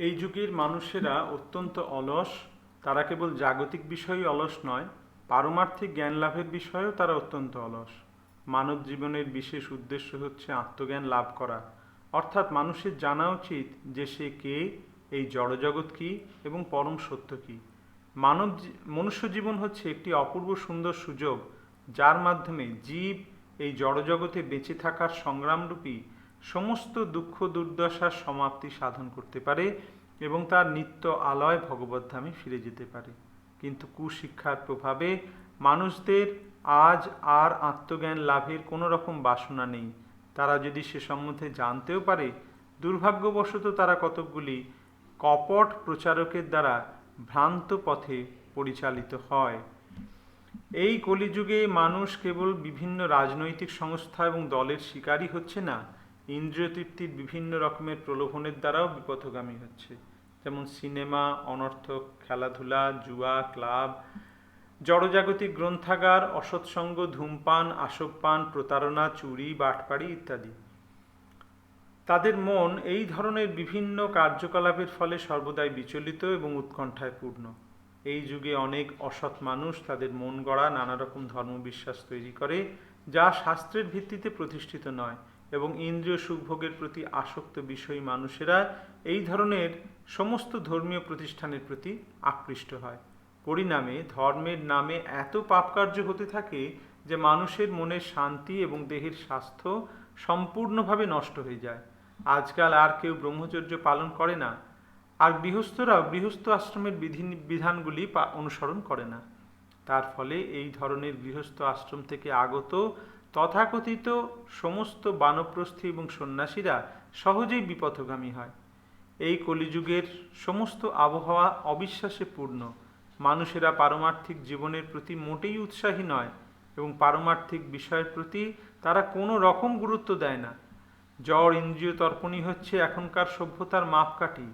এই যুগের মানুষেরা অত্যন্ত অলস। তারা কেবল জাগতিক বিষয়ে অলস নয়, পারমার্থিক জ্ঞান লাভের বিষয়েও তারা অত্যন্ত অলস। মানব জীবনের বিশেষ উদ্দেশ্য হচ্ছে আত্মজ্ঞান লাভ করা, অর্থাৎ মানুষের জানা উচিত যে সে কে, এই জড়জগৎ কী এবং পরম সত্য কী। মনুষ্য জীবন হচ্ছে একটি অপূর্ব সুন্দর সুযোগ, যার মাধ্যমে জীব এই জড়জগতে বেঁচে থাকার সংগ্রামরূপী সমস্ত দুঃখ দুর্দশার সমাপ্তি সাধন করতে পারে এবং তার নিত্য আলয় ভগবদ্ধামে ফিরে যেতে পারে। কিন্তু কুশিক্ষার প্রভাবে মানুষদের আজ আর আত্মজ্ঞান লাভের কোনো রকম বাসনা নেই। তারা যদি সে সম্বন্ধে জানতেও পারে, দুর্ভাগ্যবশত তারা কতকগুলি কপট প্রচারকের দ্বারা ভ্রান্ত পথে পরিচালিত হয়। এই কলিযুগে মানুষ কেবল বিভিন্ন রাজনৈতিক সংস্থা এবং দলের শিকারই হচ্ছে না, ইন্দ্রিয় তৃপ্তির বিভিন্ন রকমের প্রলোভনের দ্বারাও বিপথগামী হচ্ছে। যেমন সিনেমা, অনর্থক খেলাধুলা, জুয়া, ক্লাব, জড়জাগতিক গ্রন্থাগার, অসৎসঙ্গ, ধূমপান, আসবপান, প্রতারণা, চুরি, বাটপাড়ি ইত্যাদি। তাদের মন এই ধরনের বিভিন্ন কার্যকলাপের ফলে সর্বদাই বিচলিত এবং উৎকণ্ঠায় পূর্ণ। এই যুগে অনেক অসৎ মানুষ তাদের মন গড়া নানা রকম ধর্মবিশ্বাস তৈরি করে, যা শাস্ত্রের ভিত্তিতে প্রতিষ্ঠিত নয়, এবং ইন্দ্রিয় সুখভোগের প্রতি আসক্ত বিষয়ী মানুষেরা এই ধরনের সমস্ত ধর্মীয় প্রতিষ্ঠানের প্রতি আকৃষ্ট হয়। পরিণামে ধর্মের নামে এত পাপকার্য হতে থাকে যে মানুষের মনের শান্তি এবং দেহের স্বাস্থ্য সম্পূর্ণভাবে নষ্ট হয়ে যায়। আজকাল আর কেউ ব্রহ্মচর্য পালন করে না, আর গৃহস্থরাও গৃহস্থ আশ্রমের বিধানগুলি অনুসরণ করে না। তার ফলে এই ধরনের গৃহস্থ আশ্রম থেকে আগত তথাকথিত সমস্ত বানপ্রস্থী এবং সন্ন্যাসীরা সহজেই বিপথগামী হয়। এই কলিযুগের সমস্ত আবহাওয়া অবিশ্বাসে পূর্ণ। মানুষেরা পারমার্থিক জীবনের প্রতি মোটেই উৎসাহী নয় এবং পারমার্থিক বিষয়ের প্রতি তারা কোনো রকম গুরুত্ব দেয় না। জড় ইন্দ্রিয় তর্পণই হচ্ছে এখনকার সভ্যতার মাপকাঠি।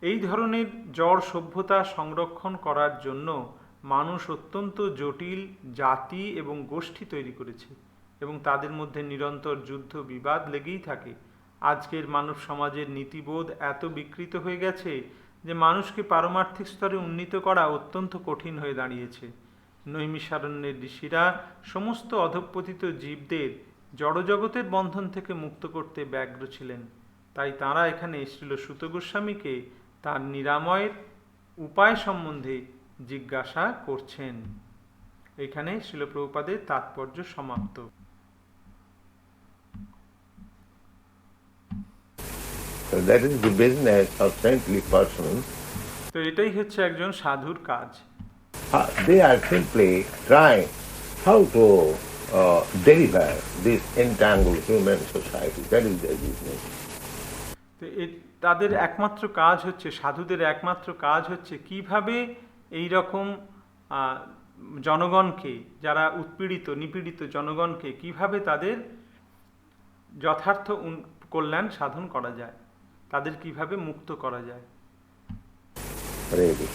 এই ধরনের জড় সভ্যতা সংরক্ষণ করার জন্য মানুষ অত্যন্ত জটিল জাতি এবং গোষ্ঠী তৈরি করেছে এবং তাদের মধ্যে নিরন্তর যুদ্ধ বিবাদ লেগেই থাকে। আজকের মানব সমাজের নীতিবোধ এত বিকৃত হয়ে গেছে যে মানুষকে পারমার্থিক স্তরে উন্নীত করা অত্যন্ত কঠিন হয়ে দাঁড়িয়েছে। নৈমিষারণ্যের ঋষিরা সমস্ত অধঃপতিত জীবদের জড়জগতের বন্ধন থেকে মুক্ত করতে ব্যগ্র ছিলেন। তাই তাঁরা এখানে শ্রীল সুত গোস্বামীকে তার নিরাময়ের উপায় সম্বন্ধে জিজ্ঞাসা করছেন। এখানে শ্রীল প্রভুপাদের তাৎপর্য সমাপ্ত। So that is the business of saintly persons. তো এটাই হচ্ছে একজন সাধুর কাজ। They are simply trying how to deliver this entangled human society. That is their business. তো তাদের একমাত্র কাজ হচ্ছে, সাধুদের একমাত্র কাজ হচ্ছে কিভাবে এই রকম জনগণকে, যারা উৎপীড়িত নিপীড়িত জনগণকে কিভাবে তাদের যথার্থ কল্যাণ সাধন করা যায়, তাদের কিভাবে মুক্ত করা যায়। Really.